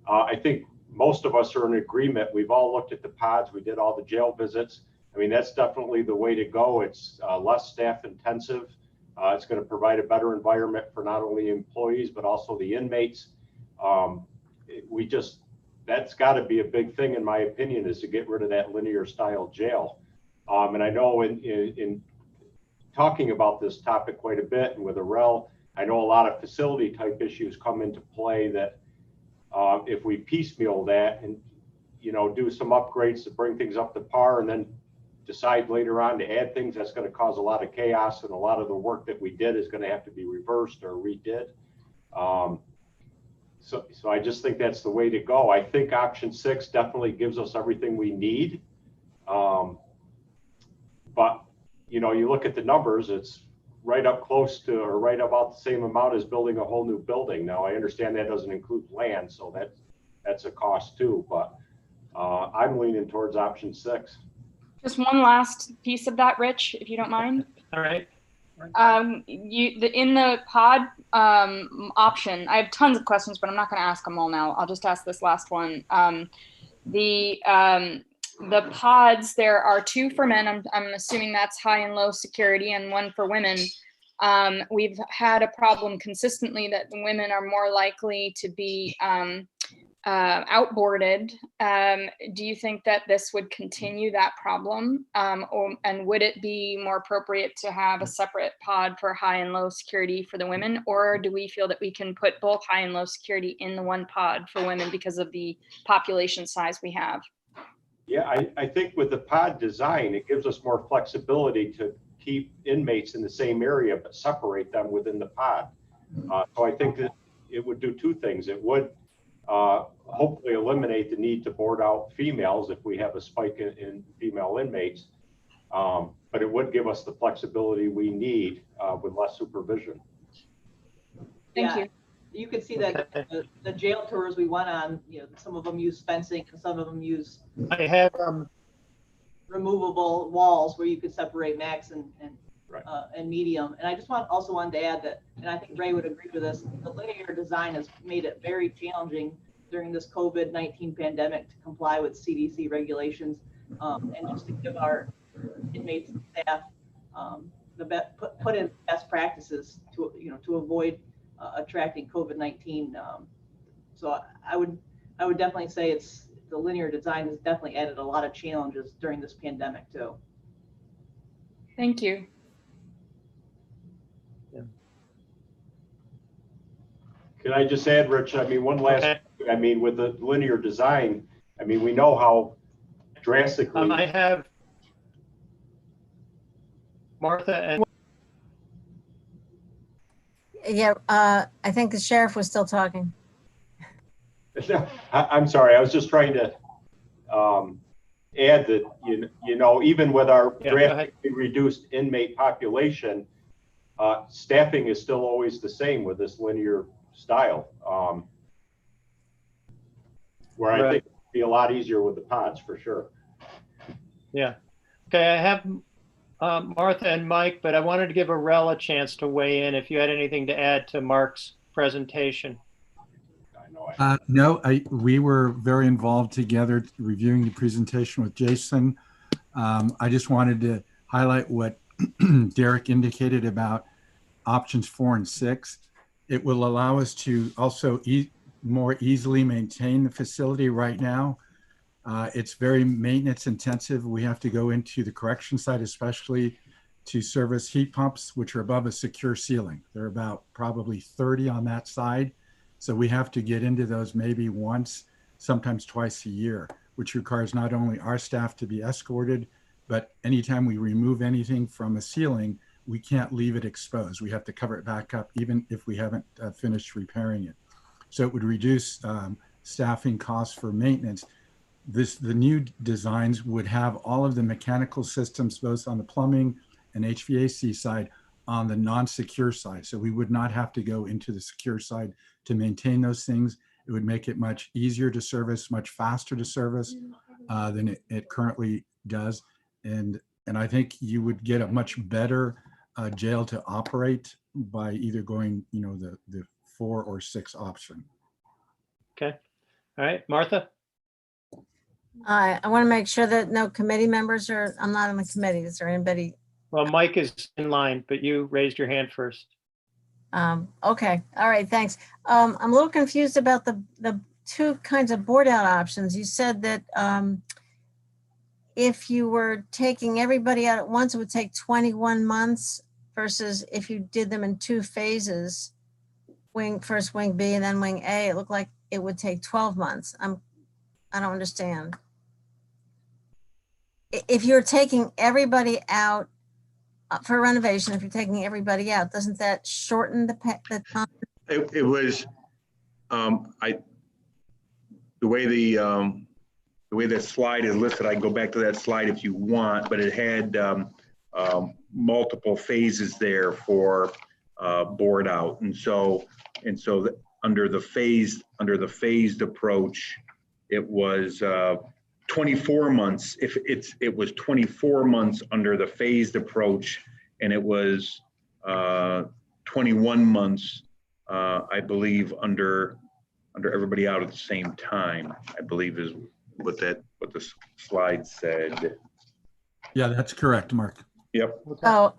I think most of us are in agreement. We've all looked at the pods. We did all the jail visits. I mean, that's definitely the way to go. It's less staff intensive. It's going to provide a better environment for not only employees, but also the inmates. That's got to be a big thing, in my opinion, is to get rid of that linear style jail. And I know in talking about this topic quite a bit, and with Arel, I know a lot of facility type issues come into play that if we piecemeal that and, do some upgrades to bring things up to par and then decide later on to add things, that's going to cause a lot of chaos, and a lot of the work that we did is going to have to be reversed or redid. So I just think that's the way to go. I think option 6 definitely gives us everything we need. But, you look at the numbers, it's right up close to, or right about the same amount as building a whole new building. Now, I understand that doesn't include land, so that's a cost too, but I'm leaning towards option 6. Just one last piece of that, Rich, if you don't mind. All right. In the pod option, I have tons of questions, but I'm not going to ask them all now. I'll just ask this last one. The pods, there are 2 for men. I'm assuming that's high and low security, and 1 for women. We've had a problem consistently that women are more likely to be outboarded. Do you think that this would continue that problem? And would it be more appropriate to have a separate pod for high and low security for the women? Or do we feel that we can put both high and low security in the one pod for women because of the population size we have? Yeah, I think with the pod design, it gives us more flexibility to keep inmates in the same area, but separate them within the pod. So I think that it would do 2 things. It would hopefully eliminate the need to board out females if we have a spike in female inmates. But it would give us the flexibility we need with less supervision. Thank you. You could see that the jail tours we went on, some of them use fencing and some of them use removable walls where you could separate max and medium. And I just also wanted to add that, and I think Ray would agree with this, the linear design has made it very challenging during this COVID-19 pandemic to comply with CDC regulations, and just to give our inmates and staff put in best practices to avoid attracting COVID-19. So I would definitely say the linear design has definitely added a lot of challenges during this pandemic too. Thank you. Can I just add, Rich? I mean, one last, I mean, with the linear design, I mean, we know how drastically. I have Martha and. Yeah, I think the sheriff was still talking. I'm sorry. I was just trying to add that, even with our drastically reduced inmate population, staffing is still always the same with this linear style, where I think it'd be a lot easier with the pods for sure. Yeah. Okay, I have Martha and Mike, but I wanted to give Arel a chance to weigh in if you had anything to add to Mark's presentation. No, we were very involved together reviewing the presentation with Jason. I just wanted to highlight what Derek indicated about options 4 and 6. It will allow us to also more easily maintain the facility right now. It's very maintenance intensive. We have to go into the correction site, especially to service heat pumps, which are above a secure ceiling. They're about probably 30 on that side. So we have to get into those maybe once, sometimes twice a year, which requires not only our staff to be escorted, but anytime we remove anything from a ceiling, we can't leave it exposed. We have to cover it back up, even if we haven't finished repairing it. So it would reduce staffing costs for maintenance. The new designs would have all of the mechanical systems, both on the plumbing and HVAC side, on the non-secure side. So we would not have to go into the secure side to maintain those things. It would make it much easier to service, much faster to service than it currently does. And I think you would get a much better jail to operate by either going, the 4 or 6 option. Okay. All right, Martha? I want to make sure that no committee members are, I'm not on the committee. Is there anybody? Well, Mike is in line, but you raised your hand first. Okay. All right. Thanks. I'm a little confused about the 2 kinds of board out options. You said that if you were taking everybody out at once, it would take 21 months versus if you did them in 2 phases, first wing B and then wing A, it looked like it would take 12 months. I don't understand. If you're taking everybody out for renovation, if you're taking everybody out, doesn't that shorten the time? It was, the way that slide is listed, I can go back to that slide if you want, but it had multiple phases there for board out. And so under the phased approach, it was 24 months. It was 24 months under the phased approach, and it was 21 months, I believe, under everybody out at the same time, I believe is what the slide said. Yeah, that's correct, Mark. Yep. Oh,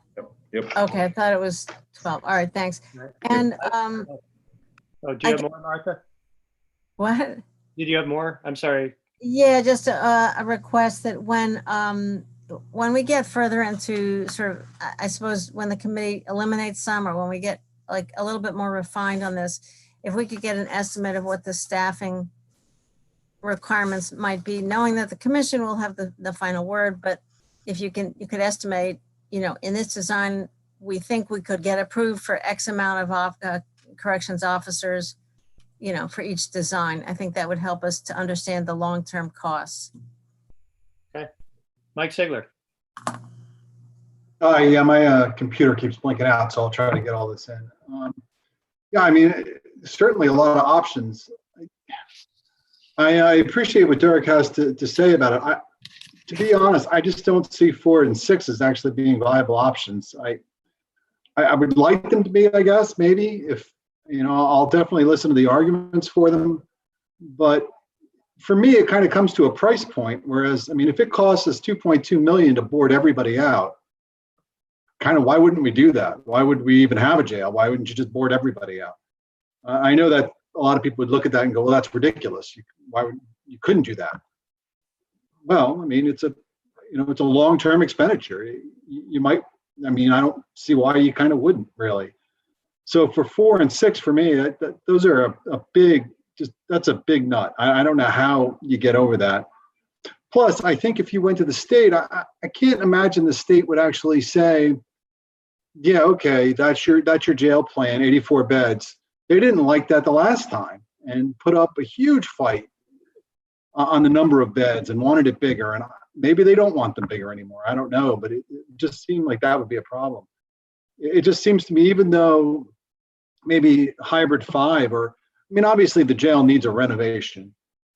Yep. okay. I thought it was 12. All right. Thanks. And Oh, do you have more, Martha? what? Did you have more? I'm sorry. Yeah, just a request that when we get further into sort of, I suppose, when the committee eliminates some, or when we get like a little bit more refined on this, if we could get an estimate of what the staffing requirements might be, knowing that the commission will have the final word, but if you could estimate, in this design, we think we could get approved for X amount of corrections officers, for each design. I think that would help us to understand the long-term costs. Okay. Mike Sigler. Yeah, my computer keeps blinking out, so I'll try to get all this in. Yeah, I mean, certainly a lot of options. I appreciate what Derek has to say about it. To be honest, I just don't see 4 and 6 as actually being viable options. I would like them to be, I guess, maybe, if, I'll definitely listen to the arguments for them. But for me, it kind of comes to a price point, whereas, I mean, if it costs us $2.2 million to board everybody out, kind of why wouldn't we do that? Why would we even have a jail? Why wouldn't you just board everybody out? I know that a lot of people would look at that and go, well, that's ridiculous. You couldn't do that? Well, I mean, it's a long-term expenditure. You might, I don't see why you kind of wouldn't really. So for 4 and 6, for me, those are that's a big nut. I don't know how you get over that. Plus, I think if you went to the state, I can't imagine the state would actually say, yeah, okay, that's your jail plan, 84 beds. They didn't like that the last time and put up a huge fight on the number of beds and wanted it bigger. And maybe they don't want them bigger anymore. I don't know, but it just seemed like that would be a problem. It just seems to me, even though maybe hybrid 5 obviously the jail needs a renovation.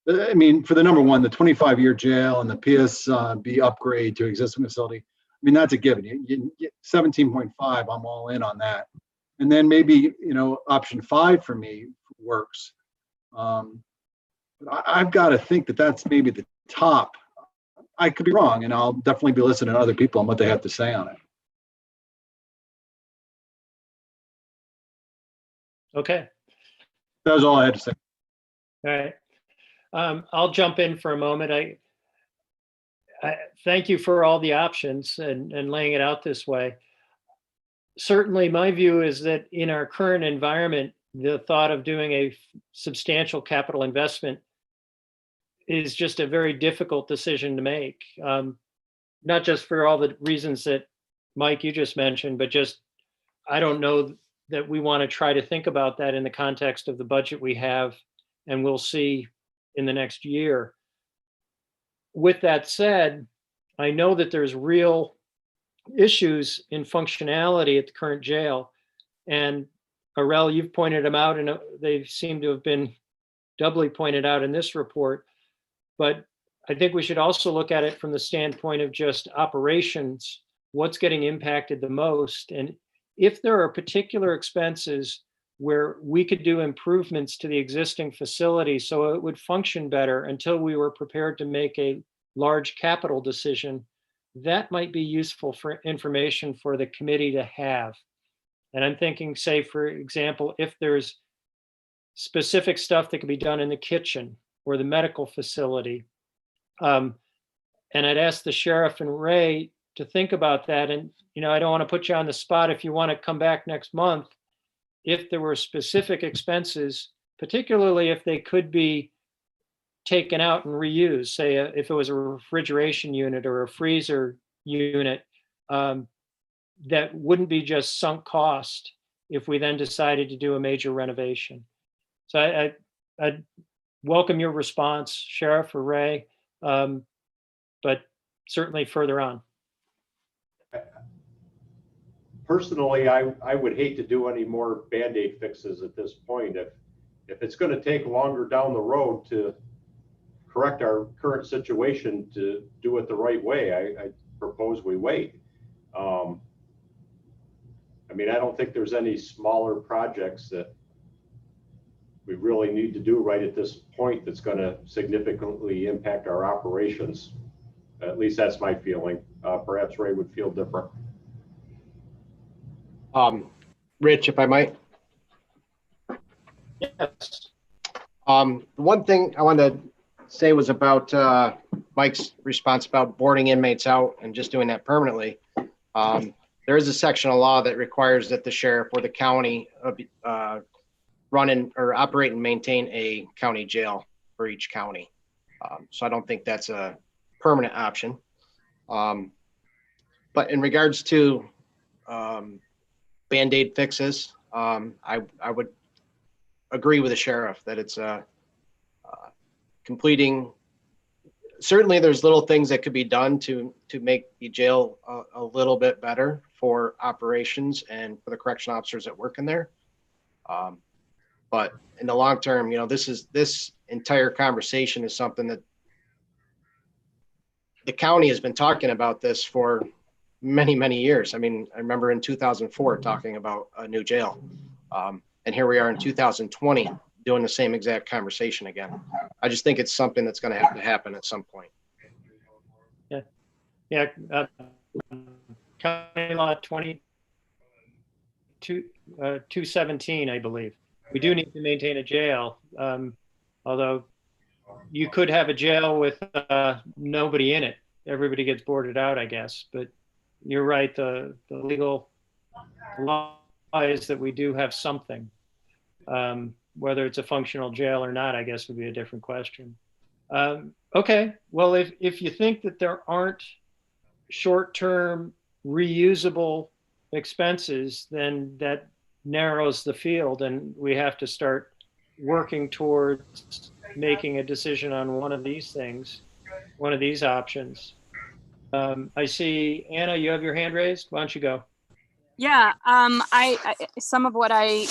I mean, for the number one, the 25-year jail and the PSB upgrade to existing facility, I mean, that's a given. You get 17.5, I'm all in on that. And then maybe, option 5 for me works. But I've got to think that that's maybe the top. I could be wrong, and I'll definitely be listening to other people and what they have to say on it. Okay. That was all I had to say. All right. I'll jump in for a moment. I thank you for all the options and laying it out this way. Certainly, my view is that in our current environment, the thought of doing a substantial capital investment is just a very difficult decision to make. Not just for all the reasons that Mike, you just mentioned, but just, I don't know that we want to try to think about that in the context of the budget we have, and we'll see in the next year. With that said, I know that there's real issues in functionality at the current jail. And Arel, you've pointed them out, and they seem to have been doubly pointed out in this report. But I think we should also look at it from the standpoint of just operations, what's getting impacted the most. And if there are particular expenses where we could do improvements to the existing facility so it would function better until we were prepared to make a large capital decision, that might be useful for information for the committee to have. And I'm thinking, say, for example, if there's specific stuff that could be done in the kitchen or the medical facility. And I'd ask the sheriff and Ray to think about that. And, I don't want to put you on the spot if you want to come back next month. If there were specific expenses, particularly if they could be taken out and reused, say if it was a refrigeration unit or a freezer unit, that wouldn't be just sunk cost if we then decided to do a major renovation. So I'd welcome your response, Sheriff or Ray, but certainly further on. Personally, I would hate to do any more Band-Aid fixes at this point. If it's going to take longer down the road to correct our current situation to do it the right way, I propose we wait. I mean, I don't think there's any smaller projects that we really need to do right at this point that's going to significantly impact our operations. At least that's my feeling. Perhaps Ray would feel different. Rich, if I might. Yes. One thing I wanted to say was about Mike's response about boarding inmates out and just doing that permanently. There is a section of law that requires that the sheriff or the county run or operate and maintain a county jail for each county. So I don't think that's a permanent option. But in regards to Band-Aid fixes, I would agree with the sheriff that it's completing. Certainly there's little things that could be done to make the jail a little bit better for operations and for the correction officers that work in there. But in the long term, this entire conversation is something that the county has been talking about this for many, many years. I mean, I remember in 2004 talking about a new jail. And here we are in 2020 doing the same exact conversation again. I just think it's something that's going to have to happen at some point. Yeah. County Law 217, I believe. We do need to maintain a jail, although you could have a jail with nobody in it. Everybody gets boarded out, I guess. But you're right, the legal law is that we do have something. Whether it's a functional jail or not, I guess would be a different question. Okay, well, if you think that there aren't short-term reusable expenses, then that narrows the field and we have to start working towards making a decision on one of these things, one of these options. I see, Anna, you have your hand raised. Why don't you go? Yeah, I some of what I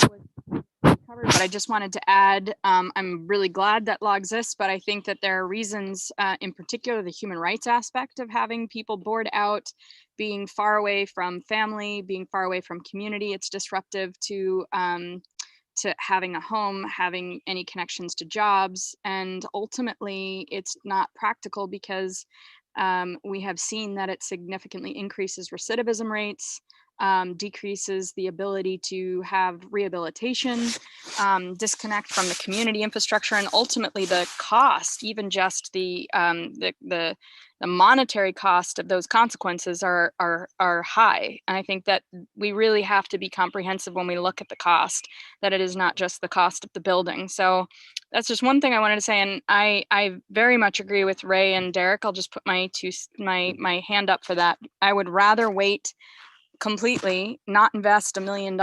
was covered, but I just wanted to add, I'm really glad that law exists, but I think that there are reasons, in particular, the human rights aspect of having people board out, being far away from family, being far away from community. It's disruptive to having a home, having any connections to jobs, and ultimately it's not practical because we have seen that it significantly increases recidivism rates, decreases the ability to have rehabilitation, disconnect from the community infrastructure, and ultimately the cost, even just the monetary cost of those consequences are high. And I think that we really have to be comprehensive when we look at the cost, that it is not just the cost of the building. So that's just one thing I wanted to say. And I very much agree with Ray and Derek. I'll just put my hand up for that. I would rather wait completely, not invest $1 million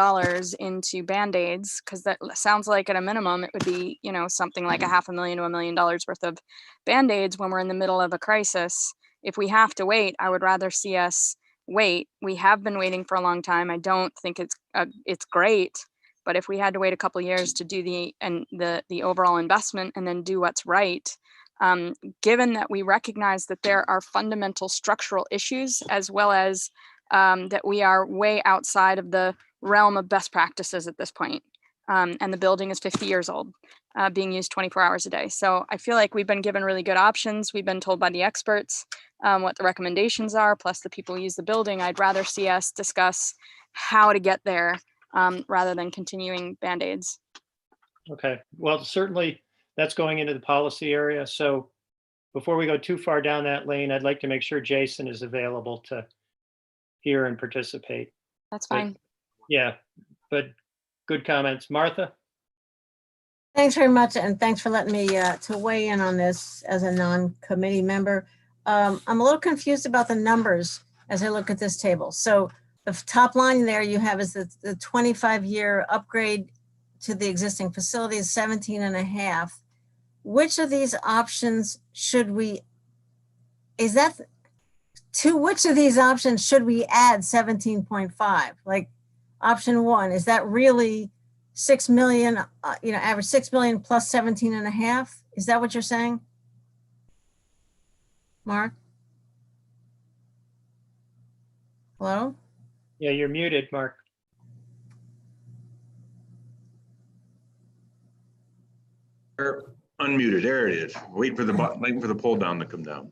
into Band-Aids, because that sounds like at a minimum it would be, you know, something like $500,000 to $1 million worth of Band-Aids when we're in the middle of a crisis. If we have to wait, I would rather see us wait. We have been waiting for a long time. I don't think it's great, but if we had to wait a couple of years to do the overall investment and then do what's right, given that we recognize that there are fundamental structural issues, as well as that we are way outside of the realm of best practices at this point. And the building is 50 years old, being used 24 hours a day. So I feel like we've been given really good options. We've been told by the experts what the recommendations are, plus the people who use the building. I'd rather see us discuss how to get there rather than continuing Band-Aids. Okay, well, certainly that's going into the policy area. So before we go too far down that lane, I'd like to make sure Jason is available to hear and participate. That's fine. Yeah, but good comments. Martha? Thanks very much, and thanks for letting me to weigh in on this as a non-committee member. I'm a little confused about the numbers as I look at this table. So the top line there you have is the 25-year upgrade to the existing facility is 17.5. Which of these options should we, to which of these options should we add 17.5? Like option one, is that really 6 million, average 6 million plus 17.5? Is that what you're saying? Mark? Hello? Yeah, you're muted, Mark. Unmuted, there it is. Waiting for the button, waiting for the pull down to come down.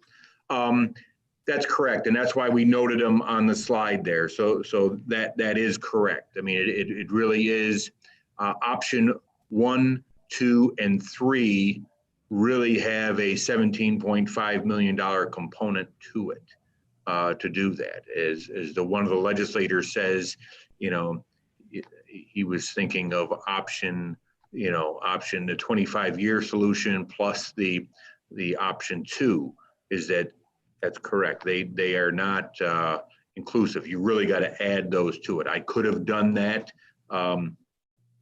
That's correct, and that's why we noted them on the slide there. So that is correct. I mean, it really is option 1, 2, and 3 really have a $17.5 million component to it to do that. As one of the legislators says, he was thinking of option the 25-year solution plus the option 2 is that's correct. They are not inclusive. You really got to add those to it. I could have done that. Okay,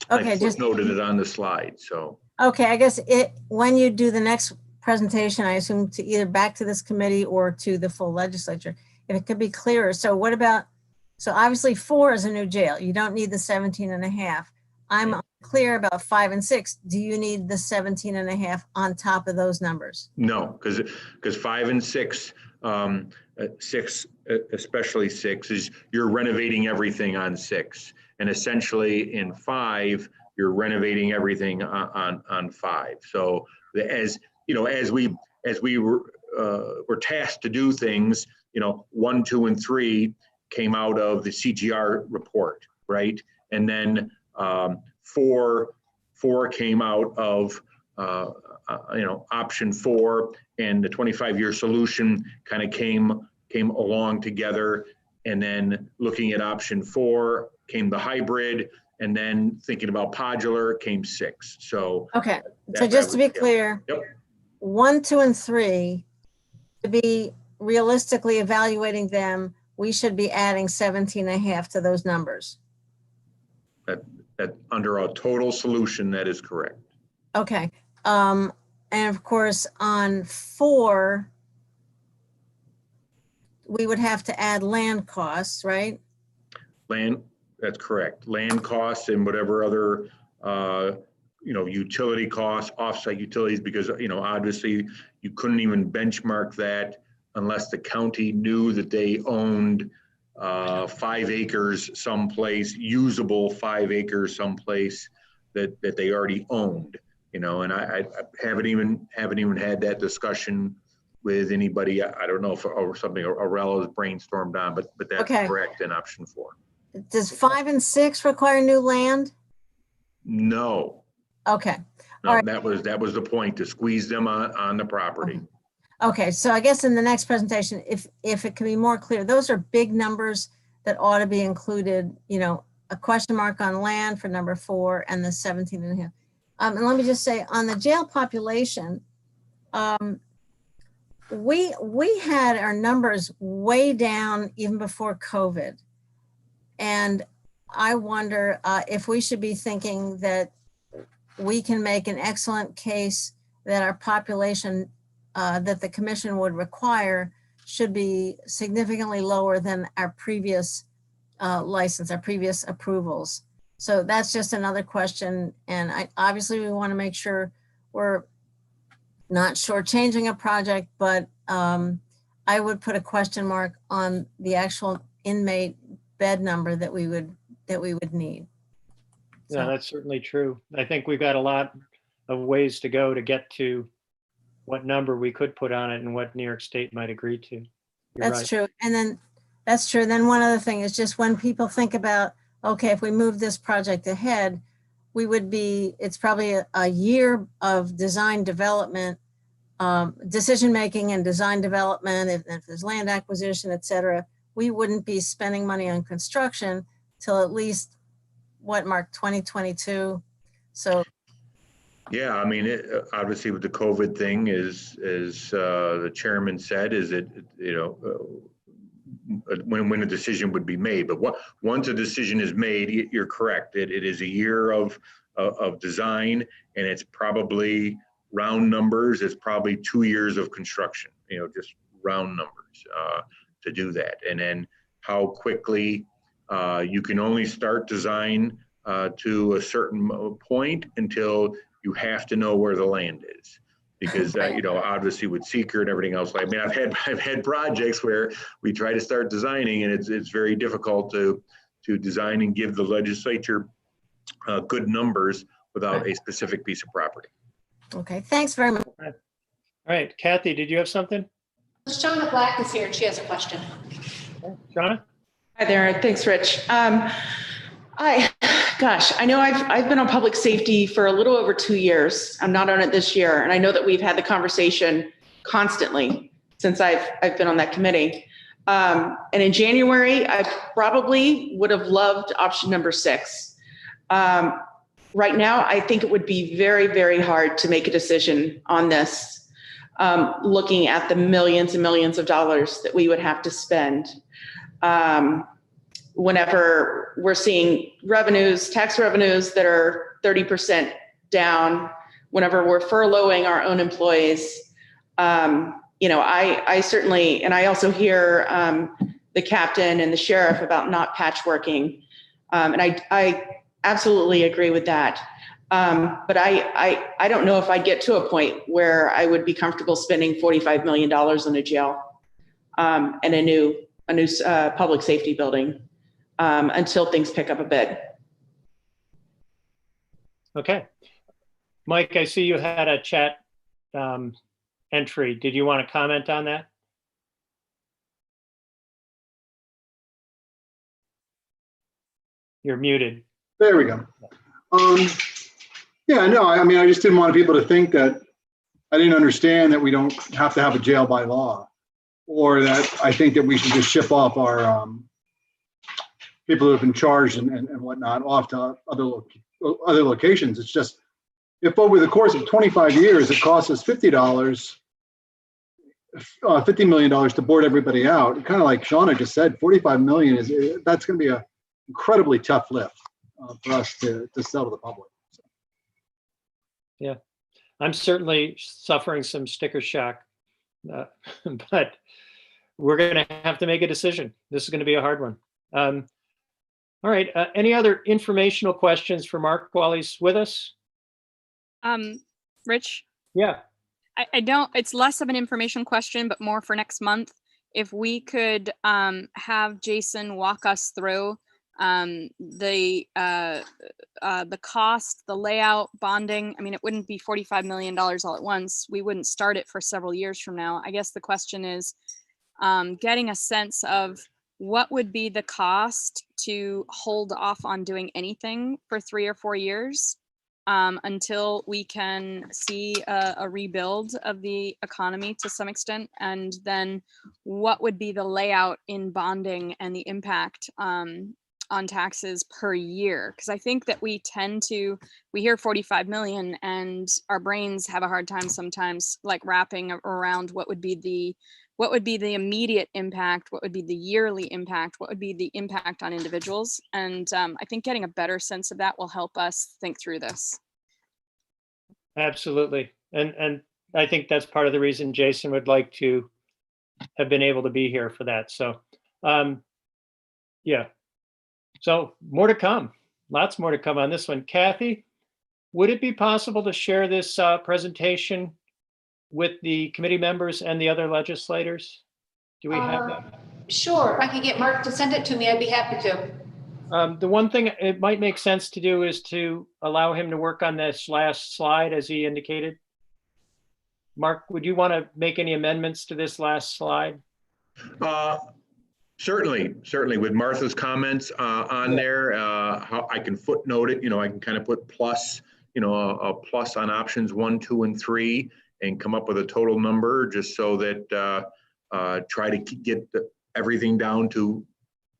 I just noted it on the slide. So okay, I guess when you do the next presentation, I assume to either back to this committee or to the full legislature, if it could be clearer. So what about? So obviously 4 is a new jail. You don't need the 17.5. I'm clear about 5 and 6. Do you need the 17.5 on top of those numbers? No, because 5 and 6, 6, especially 6, is you're renovating everything on 6, and essentially in 5 you're renovating everything on 5. So as we were tasked to do things, 1, 2, and 3 came out of the CGR report, right? And then 4 came out of option 4, and the 25-year solution kind of came along together. And then looking at option 4 came the hybrid, and then thinking about modular came 6. So okay, so just to be clear, yep. 1, 2, and 3, to be realistically evaluating them, we should be adding 17.5 to those numbers. That under a total solution, that is correct. Okay. And of course, on 4, we would have to add land costs, right? Land, that's correct. Land costs and whatever other utility costs, offsite utilities, because, obviously you couldn't even benchmark that unless the county knew that they owned 5 acres someplace, usable 5 acres someplace that they already owned, and I haven't even had that discussion with anybody. I don't know if or something Aurella's brainstormed on, but that's Okay. correct in option 4. Does 5 and 6 require new land? No, Okay. no, All right. that was the point, to squeeze them on the property. Okay, so I guess in the next presentation, if it can be more clear, those are big numbers that ought to be included, a question mark on land for number 4 and the 17 and a half. And let me just say, on the jail population, we had our numbers way down even before COVID. And I wonder if we should be thinking that we can make an excellent case that our population that the commission would require should be significantly lower than our previous license, our previous approvals. So that's just another question. And obviously we want to make sure we're not shortchanging a project, but I would put a question mark on the actual inmate bed number that we would need. Yeah, that's certainly true. I think we've got a lot of ways to go to get to what number we could put on it and what New York State might agree to. You're That's right. true. And then that's true. Then one other thing is just when people think about, okay, if we move this project ahead, it's probably a year of design development, decision-making and design development, if there's land acquisition, et cetera. We wouldn't be spending money on construction till at least, Mark, 2022? So. Yeah, I mean, obviously with the COVID thing, is the chairman said, is it, when a decision would be made. But once a decision is made, you're correct. It is a year of design, and it's probably round numbers. It's probably 2 years of construction, just round numbers to do that. And then how quickly you can only start design to a certain point until you have to know where the land is, because obviously with seeker and everything else. I mean, I've had projects where we try to start designing, and it's very difficult to design and give the legislature good numbers without a specific piece of property. Okay, thanks very much. All right, Kathy, did you have something? Shauna Black is here and she has a question. Shauna? Hi there. Thanks, Rich. I know I've been on public safety for a little over 2 years. I'm not on it this year. And I know that we've had the conversation constantly since I've been on that committee. And in January, I probably would have loved option number 6. Right now, I think it would be very, very hard to make a decision on this, looking at the millions and millions of dollars that we would have to spend. Whenever we're seeing tax revenues that are 30% down, whenever we're furloughing our own employees, I certainly, and I also hear the captain and the sheriff about not patchworking. And I absolutely agree with that. But I don't know if I'd get to a point where I would be comfortable spending $45 million in a jail and a new public safety building. Until things pick up a bit. Okay. Mike, I see you had a chat entry. Did you want to comment on that? You're muted. There we go. Yeah, no, I mean, I just didn't want people to think that I didn't understand that we don't have to have a jail by law, or that I think that we should just ship off our people who have been charged and whatnot off to other locations. It's just, if over the course of 25 years, it costs us $50 million to board everybody out, kind of like Shauna just said, 45 million that's going to be an incredibly tough lift for us to sell to the public. So. Yeah, I'm certainly suffering some sticker shock, but we're going to have to make a decision. This is going to be a hard one. All right, any other informational questions for Mark while he's with us? Rich, Yeah. I don't, it's less of an information question, but more for next month. If we could have Jason walk us through the cost, the layout, bonding. I mean, it wouldn't be $45 million all at once. We wouldn't start it for several years from now. I guess the question is getting a sense of what would be the cost to hold off on doing anything for 3 or 4 years until we can see a rebuild of the economy to some extent, and then what would be the layout in bonding and the impact on taxes per year? Because I think that we hear 45 million and our brains have a hard time sometimes like wrapping around what would be the immediate impact, what would be the yearly impact, what would be the impact on individuals. And I think getting a better sense of that will help us think through this. Absolutely. And I think that's part of the reason Jason would like to have been able to be here for that. So, yeah. So more to come. Lots more to come on this one. Kathy, would it be possible to share this presentation with the committee members and the other legislators? Do we have that? Sure, if I could get Mark to send it to me, I'd be happy to. The one thing it might make sense to do is to allow him to work on this last slide as he indicated. Mark, would you want to make any amendments to this last slide? Certainly with Martha's comments on there, how I can footnote it, I can kind of put plus, a plus on options 1, 2, and 3 and come up with a total number just so that try to get everything down to,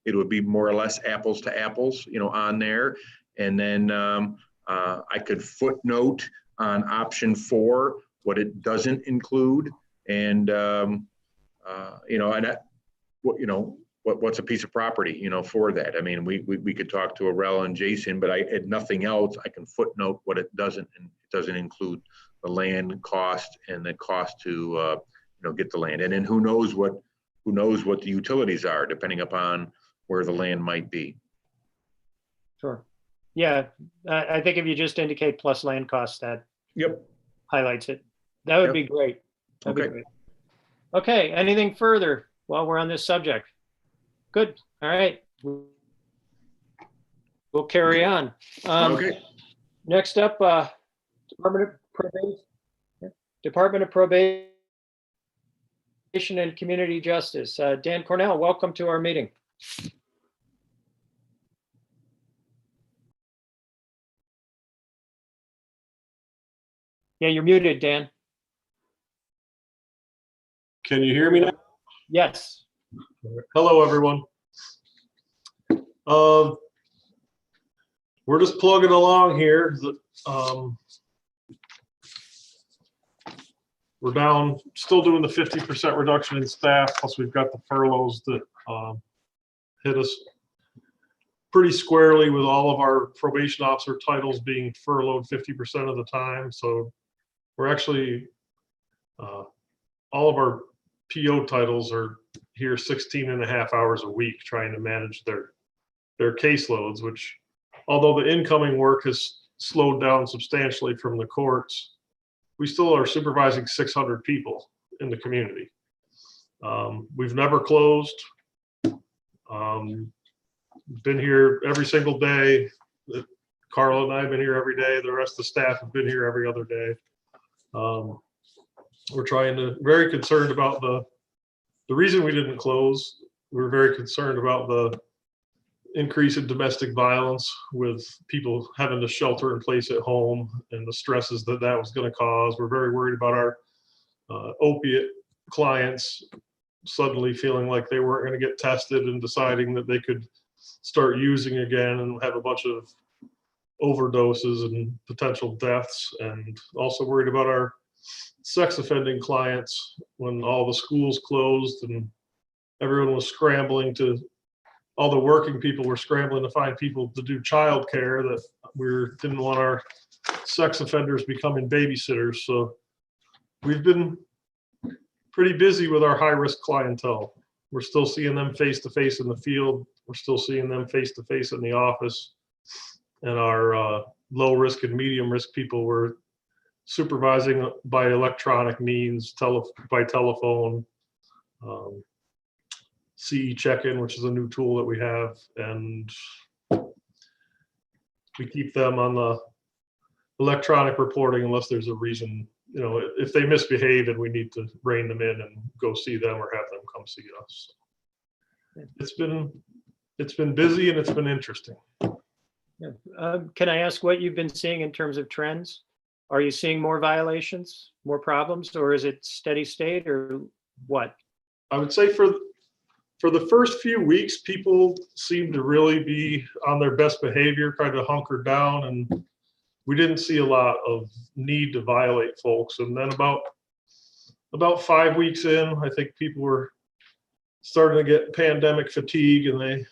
it would be more or less apples to apples, on there. And then I could footnote on option 4 what it doesn't include, and what's a piece of property, for that. I mean, we could talk to Arel and Jason, but if nothing else, I can footnote what it doesn't, and it doesn't include the land cost and the cost to get the land. And then who knows what the utilities are, depending upon where the land might be. Sure. Yeah, I think if you just indicate plus land costs, that highlights it. That would be great. That'd be great. Okay, anything further while we're on this subject? Good. All right. We'll carry on. Next up, Department of Probation and Community Justice. Dan Cornell, welcome to our meeting. Yeah, you're muted, Dan. Can you hear me now? Yes. Hello, everyone. We're just plugging along here. We're down, still doing the 50% reduction in staff, plus we've got the furloughs that hit us pretty squarely with all of our probation officer titles being furloughed 50% of the time. So we're actually, all of our PO titles are here 16.5 hours a week trying to manage their caseloads, which, although the incoming work has slowed down substantially from the courts, we still are supervising 600 people in the community. We've never closed. Been here every single day. Carla and I have been here every day. The rest of the staff have been here every other day. We're very concerned about the reason we didn't close. We're very concerned about the increase in domestic violence with people having to shelter in place at home and the stresses that was going to cause. We're very worried about our opiate clients suddenly feeling like they weren't going to get tested and deciding that they could start using again and have a bunch of overdoses and potential deaths. And also worried about our sex offending clients when all the schools closed and everyone was scrambling all the working people were scrambling to find people to do childcare, that we didn't want our sex offenders becoming babysitters. So we've been pretty busy with our high-risk clientele. We're still seeing them face-to-face in the field. We're still seeing them face-to-face in the office. And our low-risk and medium-risk people, we're supervising by electronic means, by telephone, CE check-in, which is a new tool that we have, and we keep them on the electronic reporting unless there's a reason, if they misbehave and we need to rein them in and go see them or have them come see us. It's been busy and it's been interesting. Can I ask what you've been seeing in terms of trends? Are you seeing more violations, more problems, or is it steady state, or what? I would say for the first few weeks, people seemed to really be on their best behavior, kind of hunkered down, and we didn't see a lot of need to violate folks. And then about 5 weeks in, I think people were starting to get pandemic fatigue, and they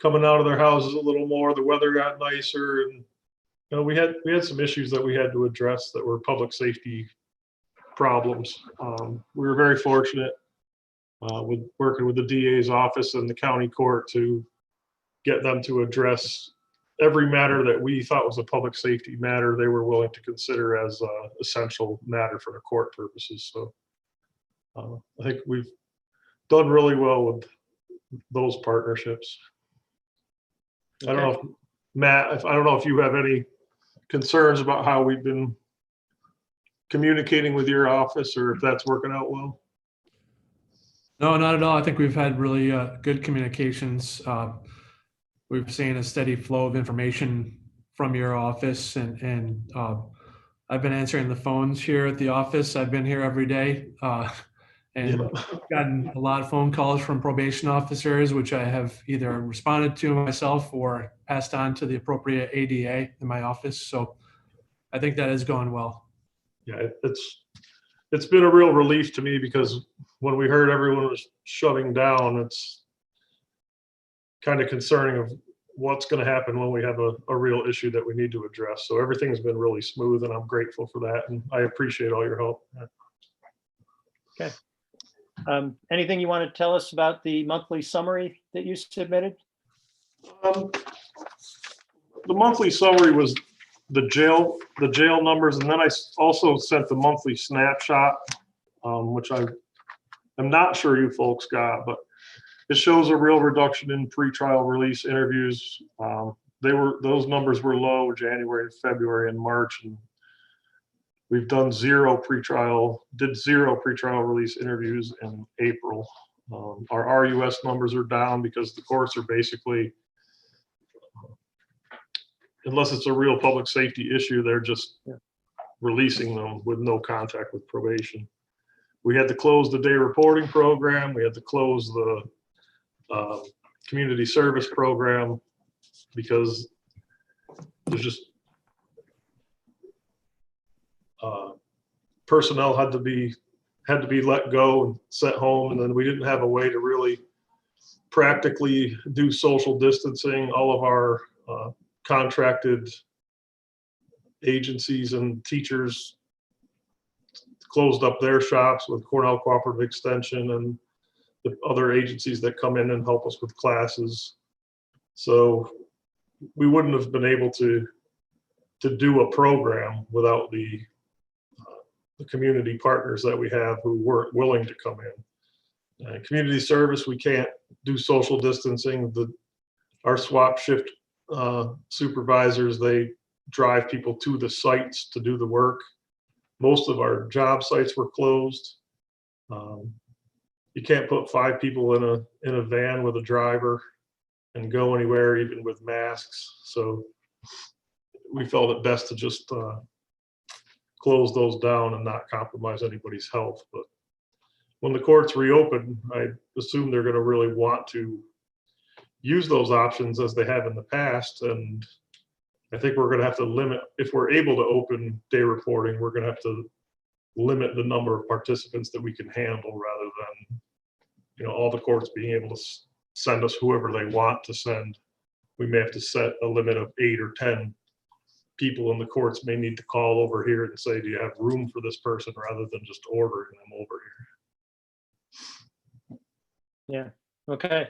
coming out of their houses a little more. The weather got nicer, and we had some issues that we had to address that were public safety problems. We were very fortunate with working with the DA's office and the county court to get them to address every matter that we thought was a public safety matter they were willing to consider as an essential matter for the court purposes. So I think we've done really well with those partnerships. I don't know if Matt, I don't know if you have any concerns about how we've been communicating with your office, or if that's working out well. No, not at all. I think we've had really good communications. We've seen a steady flow of information from your office, and I've been answering the phones here at the office. I've been here every day, and gotten a lot of phone calls from probation officers, which I have either responded to myself or passed on to the appropriate ADA in my office. So I think that is going well. Yeah, it's been a real relief to me, because when we heard everyone was shutting down, it's kind of concerning of what's going to happen when we have a real issue that we need to address. So everything's been really smooth, and I'm grateful for that, and I appreciate all your help. Okay. Anything you want to tell us about the monthly summary that you submitted? The monthly summary was the jail numbers, and then I also sent the monthly snapshot, which I'm not sure you folks got, but it shows a real reduction in pretrial release interviews. Those numbers were low January, February, and March, and we've done zero pretrial release interviews in April. Our RUS numbers are down because the courts are basically, unless it's a real public safety issue, they're just releasing them with no contact with probation. We had to close the day reporting program. We had to close the community service program because there's just personnel had to be let go and sent home, and then we didn't have a way to really practically do social distancing. All of our contracted agencies and teachers closed up their shops with Cornell Cooperative Extension and the other agencies that come in and help us with classes. So we wouldn't have been able to do a program without the community partners that we have who weren't willing to come in. Community service, we can't do social distancing. Our swap shift supervisors, they drive people to the sites to do the work. Most of our job sites were closed. You can't put 5 people in a van with a driver and go anywhere, even with masks. So we felt it best to just close those down and not compromise anybody's health. But when the courts reopen, I assume they're going to really want to use those options as they have in the past. And I think we're going to have to limit, if we're able to open day reporting, we're going to have to limit the number of participants that we can handle, rather than, all the courts being able to send us whoever they want to send. We may have to set a limit of 8 or 10 people, and the courts may need to call over here and say, do you have room for this person, rather than just ordering them over here. Yeah, okay.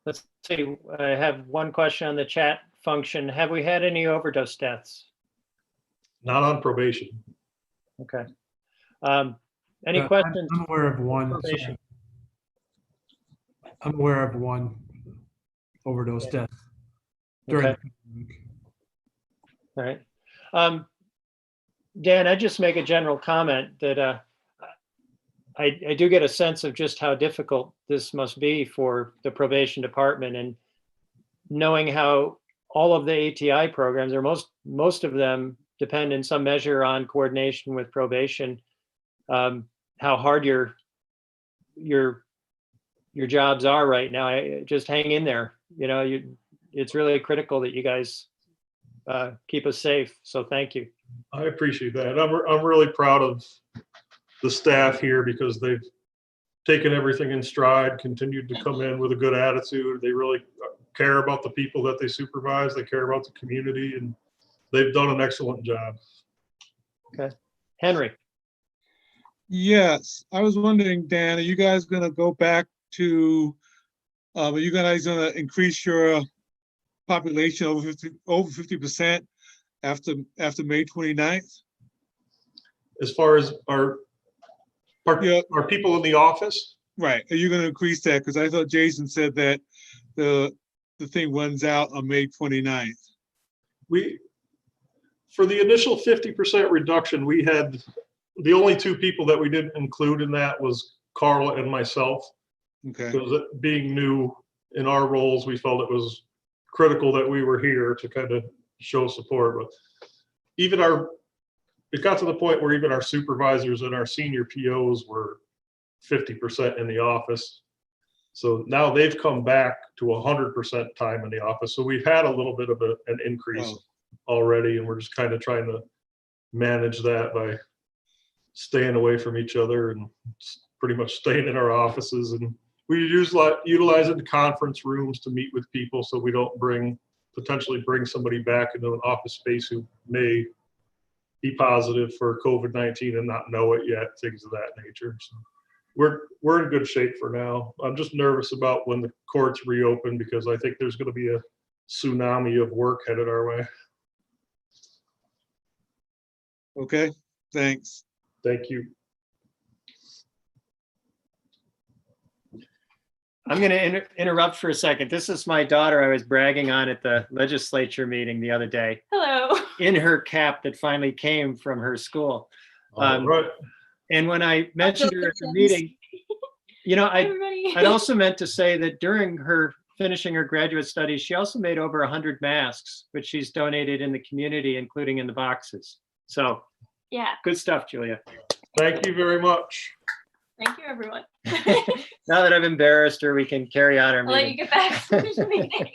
Let's see, I have one question on the chat function. Have we had any overdose deaths? not on probation. Okay. Any Yeah, questions? I'm aware of one. Probation. I'm aware of one overdose death during. Okay. All right. Dan, I just make a general comment that I do get a sense of just how difficult this must be for the probation department, and knowing how all of the ATI programs, or most of them, depend in some measure on coordination with probation. How hard your jobs are right now. Just hang in there. You know, it's really critical that you guys keep us safe. So thank you. I appreciate that. I'm really proud of the staff here because they've taken everything in stride, continued to come in with a good attitude. They really care about the people that they supervise. They care about the community, and they've done an excellent job. Okay. Henry. Yes, I was wondering, Dan, are you guys gonna go back to, are you guys gonna increase your population over 50% after May 29th? As far as our people in the office? Right, are you gonna increase that? Because I thought Jason said that the thing runs out on May 29th. For the initial 50% reduction, we had, the only two people that we didn't include in that was Carla and myself. Okay. Because being new in our roles, we felt it was critical that we were here to kind of show support. But even it got to the point where even our supervisors and our senior POs were 50% in the office. So now they've come back to 100% time in the office. So we've had a little bit of an increase already, and we're just kind of trying to manage that by staying away from each other and pretty much staying in our offices. And we utilize it in conference rooms to meet with people, so we don't potentially bring somebody back into an office space who may be positive for COVID-19 and not know it yet, things of that nature. So we're in good shape for now. I'm just nervous about when the courts reopen, because I think there's going to be a tsunami of work headed our way. Okay, thanks. Thank you. I'm going to interrupt for a second. This is my daughter I was bragging on at the legislature meeting the other day. Hello. In her cap that finally came from her school. Right. And when I mentioned her at the meeting, you know, I'd also meant to say that during her finishing her graduate studies, she also made over 100 masks, which she's donated in the community, including in the boxes. So yeah, good stuff, Julia. Thank you very much. Thank you, everyone. Now that I've embarrassed her, we can carry on our I'll let you meeting. get back to the meeting.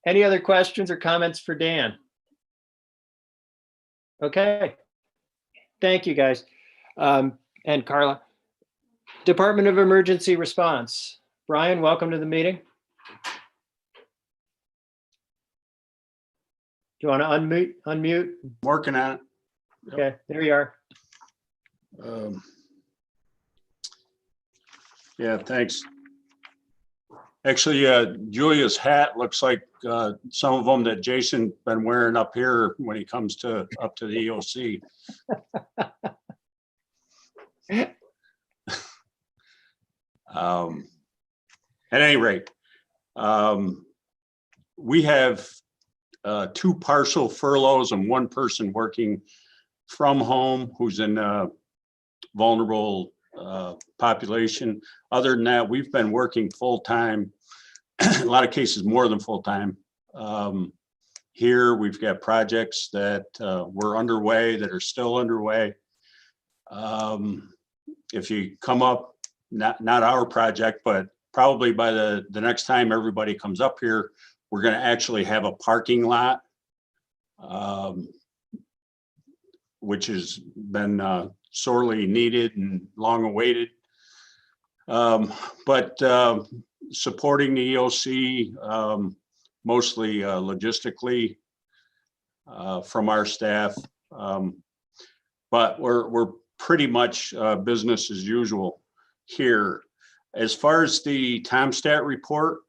Any other questions or comments for Dan? Okay. Thank you, guys. And Carla. Department of Emergency Response. Brian, welcome to the meeting. Do you want to unmute? Working on it. Okay, there you are. Yeah, thanks. Actually, Julia's hat looks like some of them that Jason been wearing up here when he comes up to the EOC. At any rate, we have 2 partial furloughs and 1 person working from home who's in a vulnerable population. Other than that, we've been working full-time, a lot of cases more than full-time. Here, we've got projects that were underway, that are still underway. If you come up, not our project, but probably by the next time everybody comes up here, we're going to actually have a parking lot, which has been sorely needed and long awaited. But supporting the EOC, mostly logistically from our staff. But we're pretty much business as usual here. As far as the TomStat report,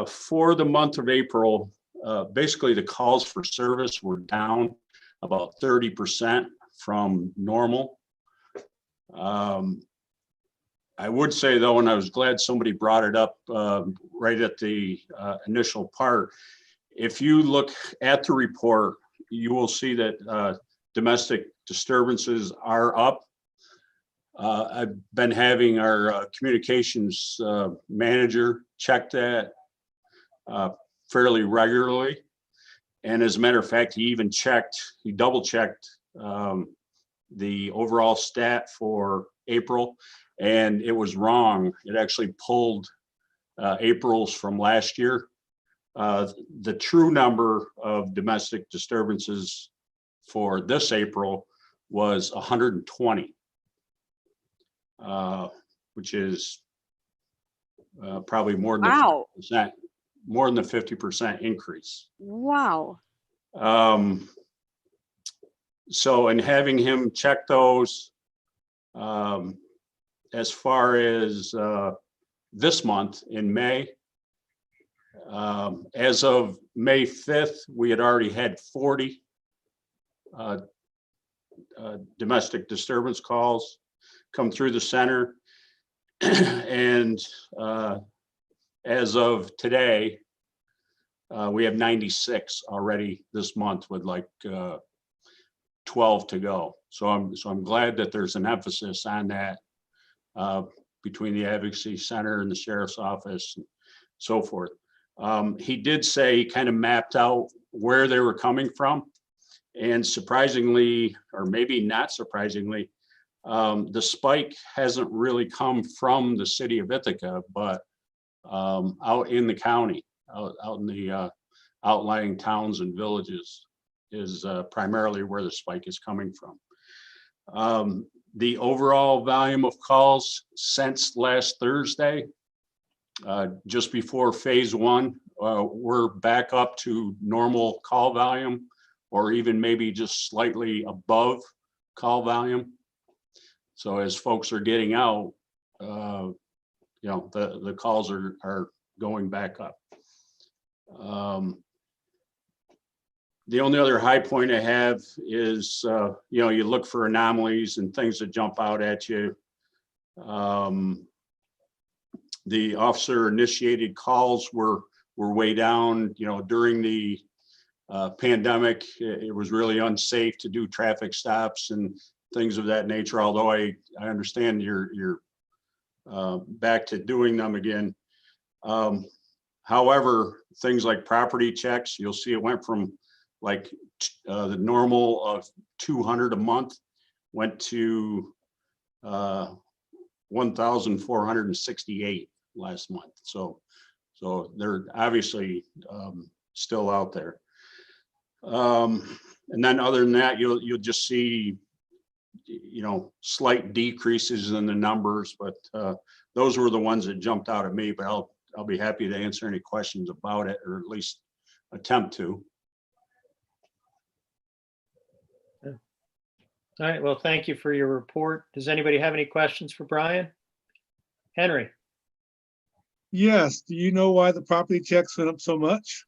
for the month of April, basically the calls for service were down about 30% from normal. I would say though, and I was glad somebody brought it up right at the initial part, if you look at the report, you will see that domestic disturbances are up. I've been having our communications manager check that fairly regularly. And as a matter of fact, he double checked the overall stat for April, and it was wrong. It actually pulled April's from last year. The true number of domestic disturbances for this April was 120, which is probably more than Wow. 50%, more than the 50% increase. Wow. So in having him check those, as far as this month in May, as of May 5th, we had already had 40 domestic disturbance calls come through the center. And as of today, we have 96 already this month with like 12 to go. So I'm glad that there's an emphasis on that between the Advocacy Center and the Sheriff's Office and so forth. He did say he kind of mapped out where they were coming from. And surprisingly, or maybe not surprisingly, the spike hasn't really come from the city of Ithaca, but out in the county, out in the outlying towns and villages is primarily where the spike is coming from. The overall volume of calls since last Thursday, just before phase one, we're back up to normal call volume, or even maybe just slightly above call volume. So as folks are getting out, the calls are going back up. The only other high point I have is, you look for anomalies and things that jump out at you. The officer initiated calls were way down, during the pandemic. It was really unsafe to do traffic stops and things of that nature, although I understand you're back to doing them again. However, things like property checks, you'll see it went from like the normal of 200 a month, went to 1,468 last month. So they're obviously still out there. And then other than that, you'll just see, slight decreases in the numbers, but those were the ones that jumped out at me, but I'll be happy to answer any questions about it, or at least attempt to. All right, well, thank you for your report. Does anybody have any questions for Brian? Henry? Yes. Do you know why the property checks went up so much?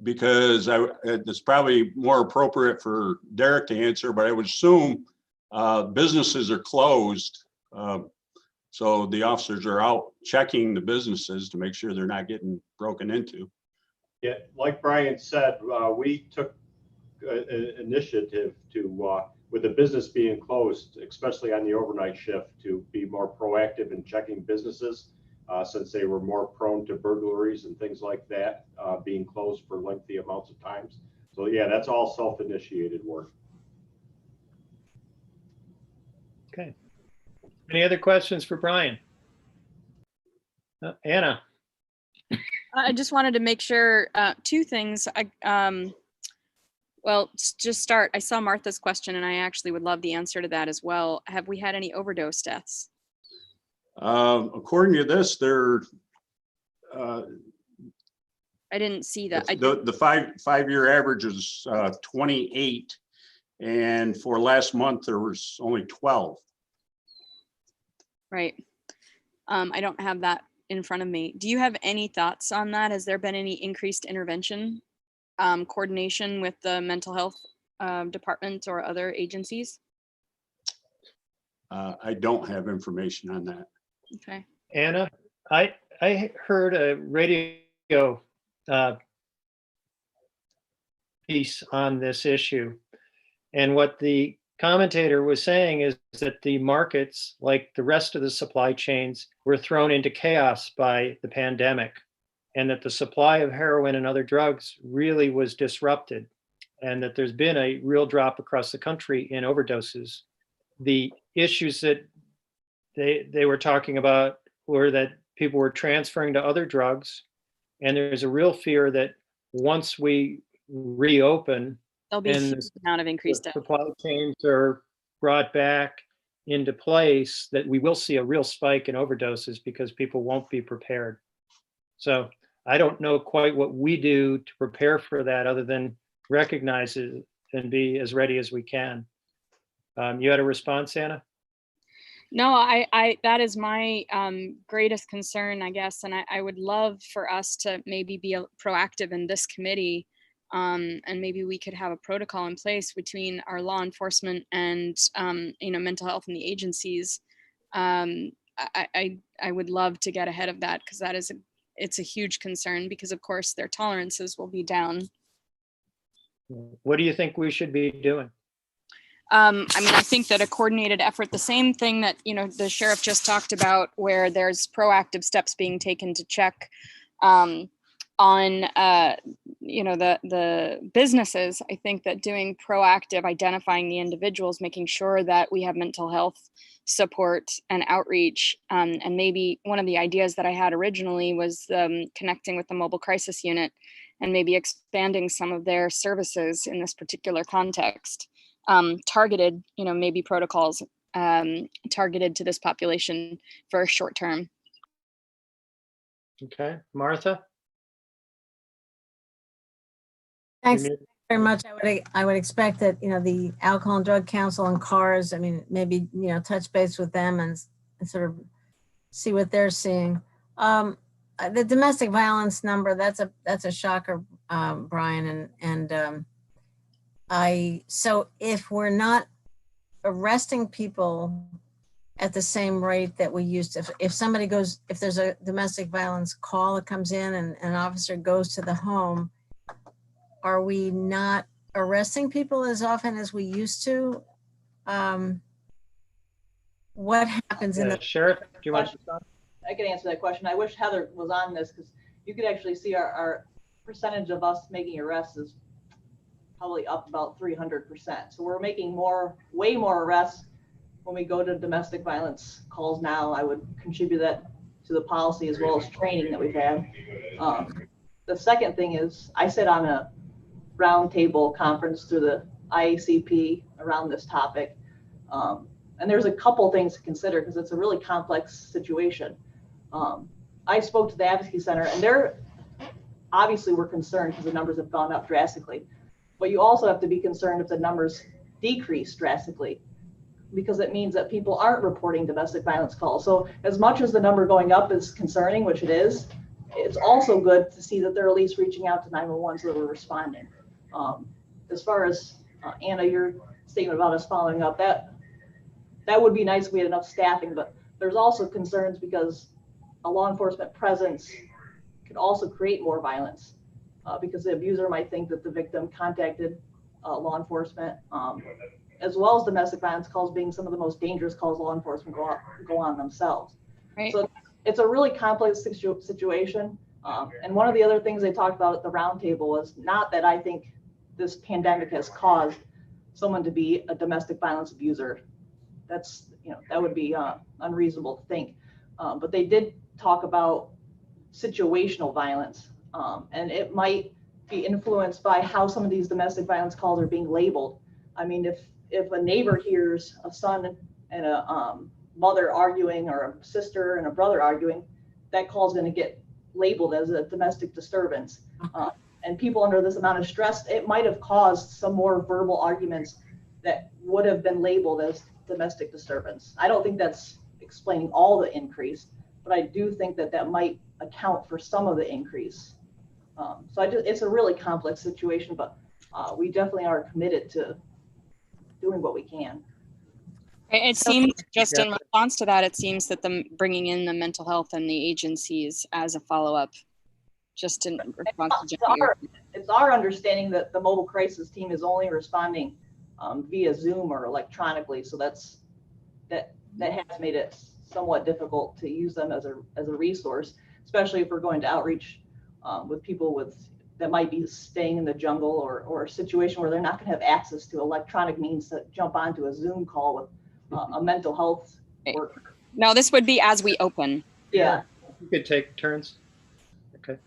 Because it's probably more appropriate for Derek to answer, but I would assume businesses are closed. So the officers are out checking the businesses to make sure they're not getting broken into. Yeah, like Brian said, we took initiative to, with the business being closed, especially on the overnight shift, to be more proactive in checking businesses, since they were more prone to burglaries and things like that, being closed for lengthy amounts of times. So yeah, that's all self-initiated work. Okay. Any other questions for Brian? Anna? I just wanted to make sure, two things. Well, just start. I saw Martha's question and I actually would love the answer to that as well. Have we had any overdose deaths? According to this, I didn't see that. the five-year average is 28, and for last month there was only 12. Right. I don't have that in front of me. Do you have any thoughts on that? Has there been any increased intervention, coordination with the mental health department or other agencies? I don't have information on that. Okay. Anna, I heard a radio piece on this issue. And what the commentator was saying is that the markets, like the rest of the supply chains, were thrown into chaos by the pandemic, and that the supply of heroin and other drugs really was disrupted, and that there's been a real drop across the country in overdoses. The issues that they were talking about were that people were transferring to other drugs, and there's a real fear that once we reopen There'll be a and huge amount of increased the supply chains are brought back into place, that we will see a real spike in overdoses because people won't be prepared. So I don't know quite what we do to prepare for that other than recognize it and be as ready as we can. You had a response, Anna? No, I that is my greatest concern, I guess. And I would love for us to maybe be proactive in this committee. And maybe we could have a protocol in place between our law enforcement and, mental health and the agencies. I would love to get ahead of that, because it's a huge concern, because of course their tolerances will be down. What do you think we should be doing? I think that a coordinated effort, the same thing that, the sheriff just talked about, where there's proactive steps being taken to check on, the businesses. I think that doing proactive, identifying the individuals, making sure that we have mental health support and outreach. And maybe one of the ideas that I had originally was connecting with the mobile crisis unit and maybe expanding some of their services in this particular context. Targeted, maybe protocols targeted to this population for short term. Okay, Martha? Thanks very much. I would expect that, the Alcohol and Drug Council and CARS, maybe, touch base with them and sort of see what they're seeing. The domestic violence number, that's a shocker, Brian. So if we're not arresting people at the same rate that we used to, if there's a domestic violence call that comes in and an officer goes to the home, are we not arresting people as often as we used to? What happens in the sheriff? Do you want to? I can answer that question. I wish Heather was on this, because you could actually see our percentage of us making arrests is probably up about 300%. So we're making way more arrests when we go to domestic violence calls now. I would contribute that to the policy as well as training that we've had. The second thing is, I sit on a roundtable conference through the IACP around this topic. And there's a couple things to consider, because it's a really complex situation. I spoke to the Advocacy Center, and they're obviously we're concerned because the numbers have gone up drastically. But you also have to be concerned if the numbers decrease drastically, because it means that people aren't reporting domestic violence calls. So as much as the number going up is concerning, which it is, it's also good to see that they're at least reaching out to 911 so that we're responding. As far as Anna, your statement about us following up, that would be nice if we had enough staffing, but there's also concerns because a law enforcement presence could also create more violence, because the abuser might think that the victim contacted law enforcement, as well as domestic violence calls being some of the most dangerous calls law enforcement go on themselves. Right. So it's a really complex situation. And one of the other things they talked about at the roundtable was not that I think this pandemic has caused someone to be a domestic violence abuser. That's, that would be unreasonable to think. But they did talk about situational violence, and it might be influenced by how some of these domestic violence calls are being labeled. I mean, if a neighbor hears a son and a mother arguing, or a sister and a brother arguing, that call is going to get labeled as a domestic disturbance. And people under this amount of stress, it might have caused some more verbal arguments that would have been labeled as domestic disturbance. I don't think that's explaining all the increase, but I do think that that might account for some of the increase. So it's a really complex situation, but we definitely are committed to doing what we can. It seems, just in response to that, it seems that bringing in the mental health and the agencies as a follow-up, just in response to it's our understanding that the mobile crisis team is only responding via Zoom or electronically. So that has made it somewhat difficult to use them as a resource, especially if we're going to outreach with people that might be staying in the jungle or a situation where they're not going to have access to electronic means to jump onto a Zoom call with a mental health worker. No, this would be as we open. Yeah. You could take turns. Okay.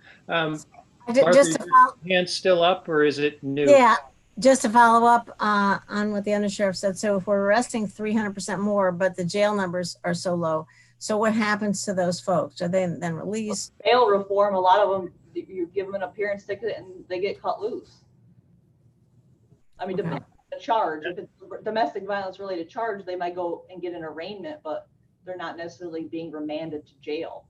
Just Martha, to your hand's still up, or is it new? Yeah, just to follow up on what the undersheriff said. So if we're arresting 300% more, but the jail numbers are so low, so what happens to those folks? Are they then released? Bail reform, a lot of them, you give them an appearance ticket and they get cut loose. I mean, depending on the charge, if it's domestic violence related charge, they might go and get an arraignment, but they're not necessarily being remanded to jail.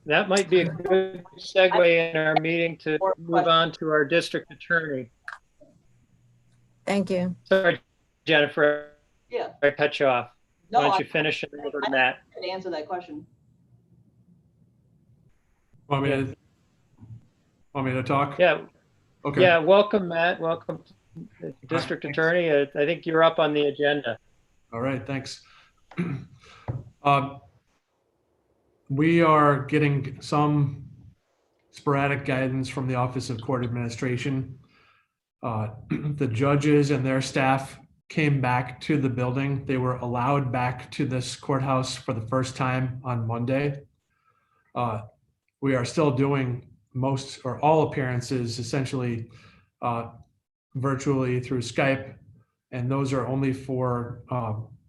That might be a good segue in our meeting to move on to our district attorney. Thank you. Sorry, Jennifer. Yeah. I cut you off. No, Why don't you finish and over to Matt? I can answer that question. Want me to talk? Yeah. Okay. Yeah, welcome, Matt. Welcome, District Attorney. I think you're up on the agenda. All right, thanks. We are getting some sporadic guidance from the Office of Court Administration. The judges and their staff came back to the building. They were allowed back to this courthouse for the first time on Monday. We are still doing most or all appearances essentially virtually through Skype, and those are only for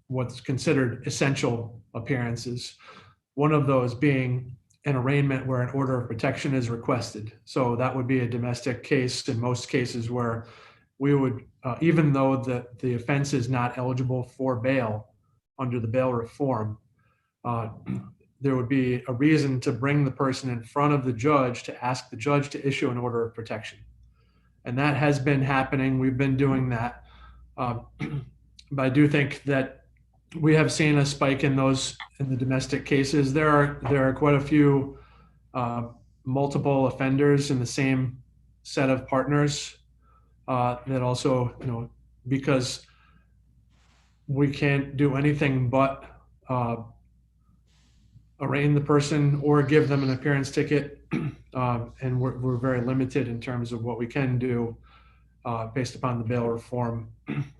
what's considered essential appearances. One of those being an arraignment where an order of protection is requested. So that would be a domestic case in most cases where we would, even though the offense is not eligible for bail under the bail reform, there would be a reason to bring the person in front of the judge to ask the judge to issue an order of protection. And that has been happening. We've been doing that. But I do think that we have seen a spike in those in the domestic cases. There are quite a few multiple offenders in the same set of partners that also, because we can't do anything but arraign the person or give them an appearance ticket, and we're very limited in terms of what we can do based upon the bail reform,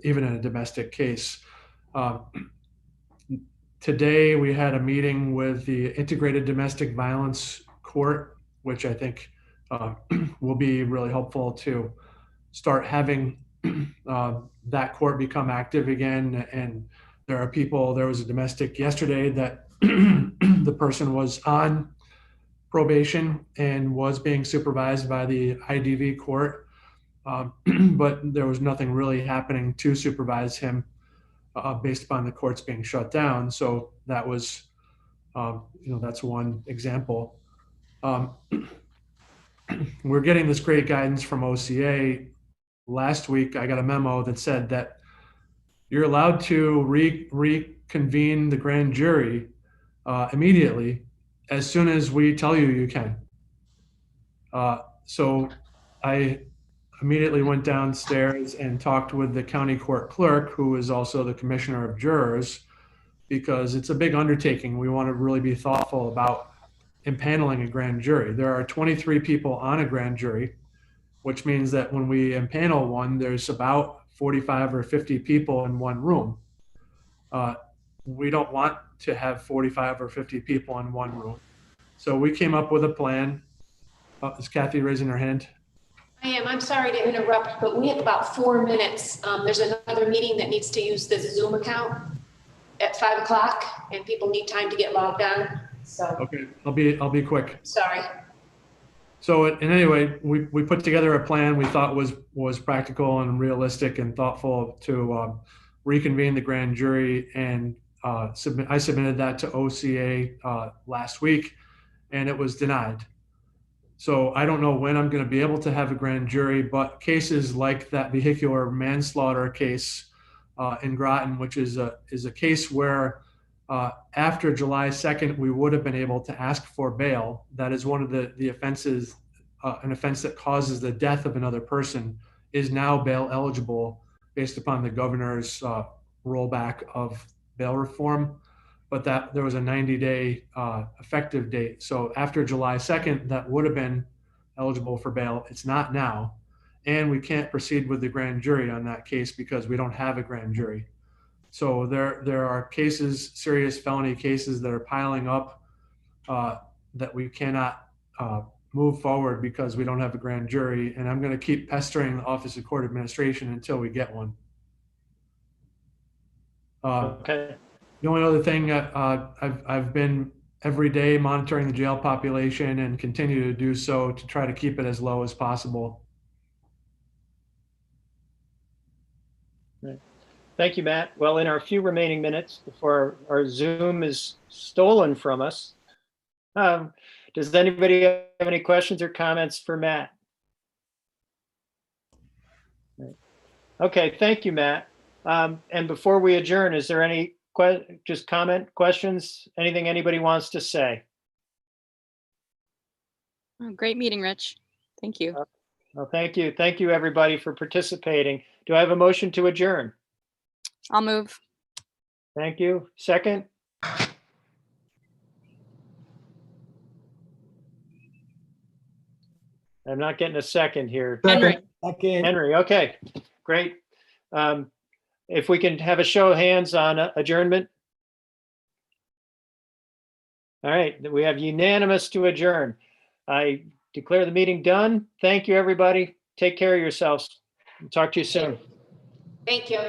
even in a domestic case. Today, we had a meeting with the Integrated Domestic Violence Court, which I think will be really helpful to start having that court become active again. And there was a domestic yesterday that the person was on probation and was being supervised by the IDV court, but there was nothing really happening to supervise him based upon the courts being shut down. So that was, that's one example. We're getting this great guidance from OCA. Last week, I got a memo that said that you're allowed to reconvene the grand jury immediately as soon as we tell you you can. So I immediately went downstairs and talked with the county court clerk, who is also the commissioner of jurors, because it's a big undertaking. We want to really be thoughtful about impaneling a grand jury. There are 23 people on a grand jury, which means that when we impanel one, there's about 45 or 50 people in one room. We don't want to have 45 or 50 people in one room. So we came up with a plan. Is Kathy raising her hand? I am. I'm sorry to interrupt, but we have about 4 minutes. There's another meeting that needs to use the Zoom account at 5 o'clock, and people need time to get logged on. So. Okay, I'll be quick. Sorry. So in any way, we put together a plan we thought was practical and realistic and thoughtful to reconvene the grand jury and I submitted that to OCA last week, and it was denied. So I don't know when I'm going to be able to have a grand jury, but cases like that vehicular manslaughter case in Groton, which is a case where after July 2nd, we would have been able to ask for bail. That is one of the offenses, an offense that causes the death of another person, is now bail eligible based upon the governor's rollback of bail reform. But that there was a 90-day effective date. So after July 2nd, that would have been eligible for bail. It's not now. And we can't proceed with the grand jury on that case because we don't have a grand jury. So there are cases, serious felony cases that are piling up that we cannot move forward because we don't have a grand jury. And I'm going to keep pestering the Office of Court Administration until we get one. Okay. The only other thing, I've been every day monitoring the jail population and continue to do so to try to keep it as low as possible. Thank you, Matt. Well, in our few remaining minutes before our Zoom is stolen from us, does anybody have any questions or comments for Matt? Okay, thank you, Matt. And before we adjourn, is there any just comment, questions, anything anybody wants to say? Oh, great meeting, Rich. Thank you. Well, thank you. Thank you, everybody, for participating. Do I have a motion to adjourn? I'll move. Thank you. Second? I'm not getting a second here. Henry. Henry, okay, great. If we can have a show of hands on adjournment. All right, we have unanimous to adjourn. I declare the meeting done. Thank you, everybody. Take care of yourselves. Talk to you soon. Thank you.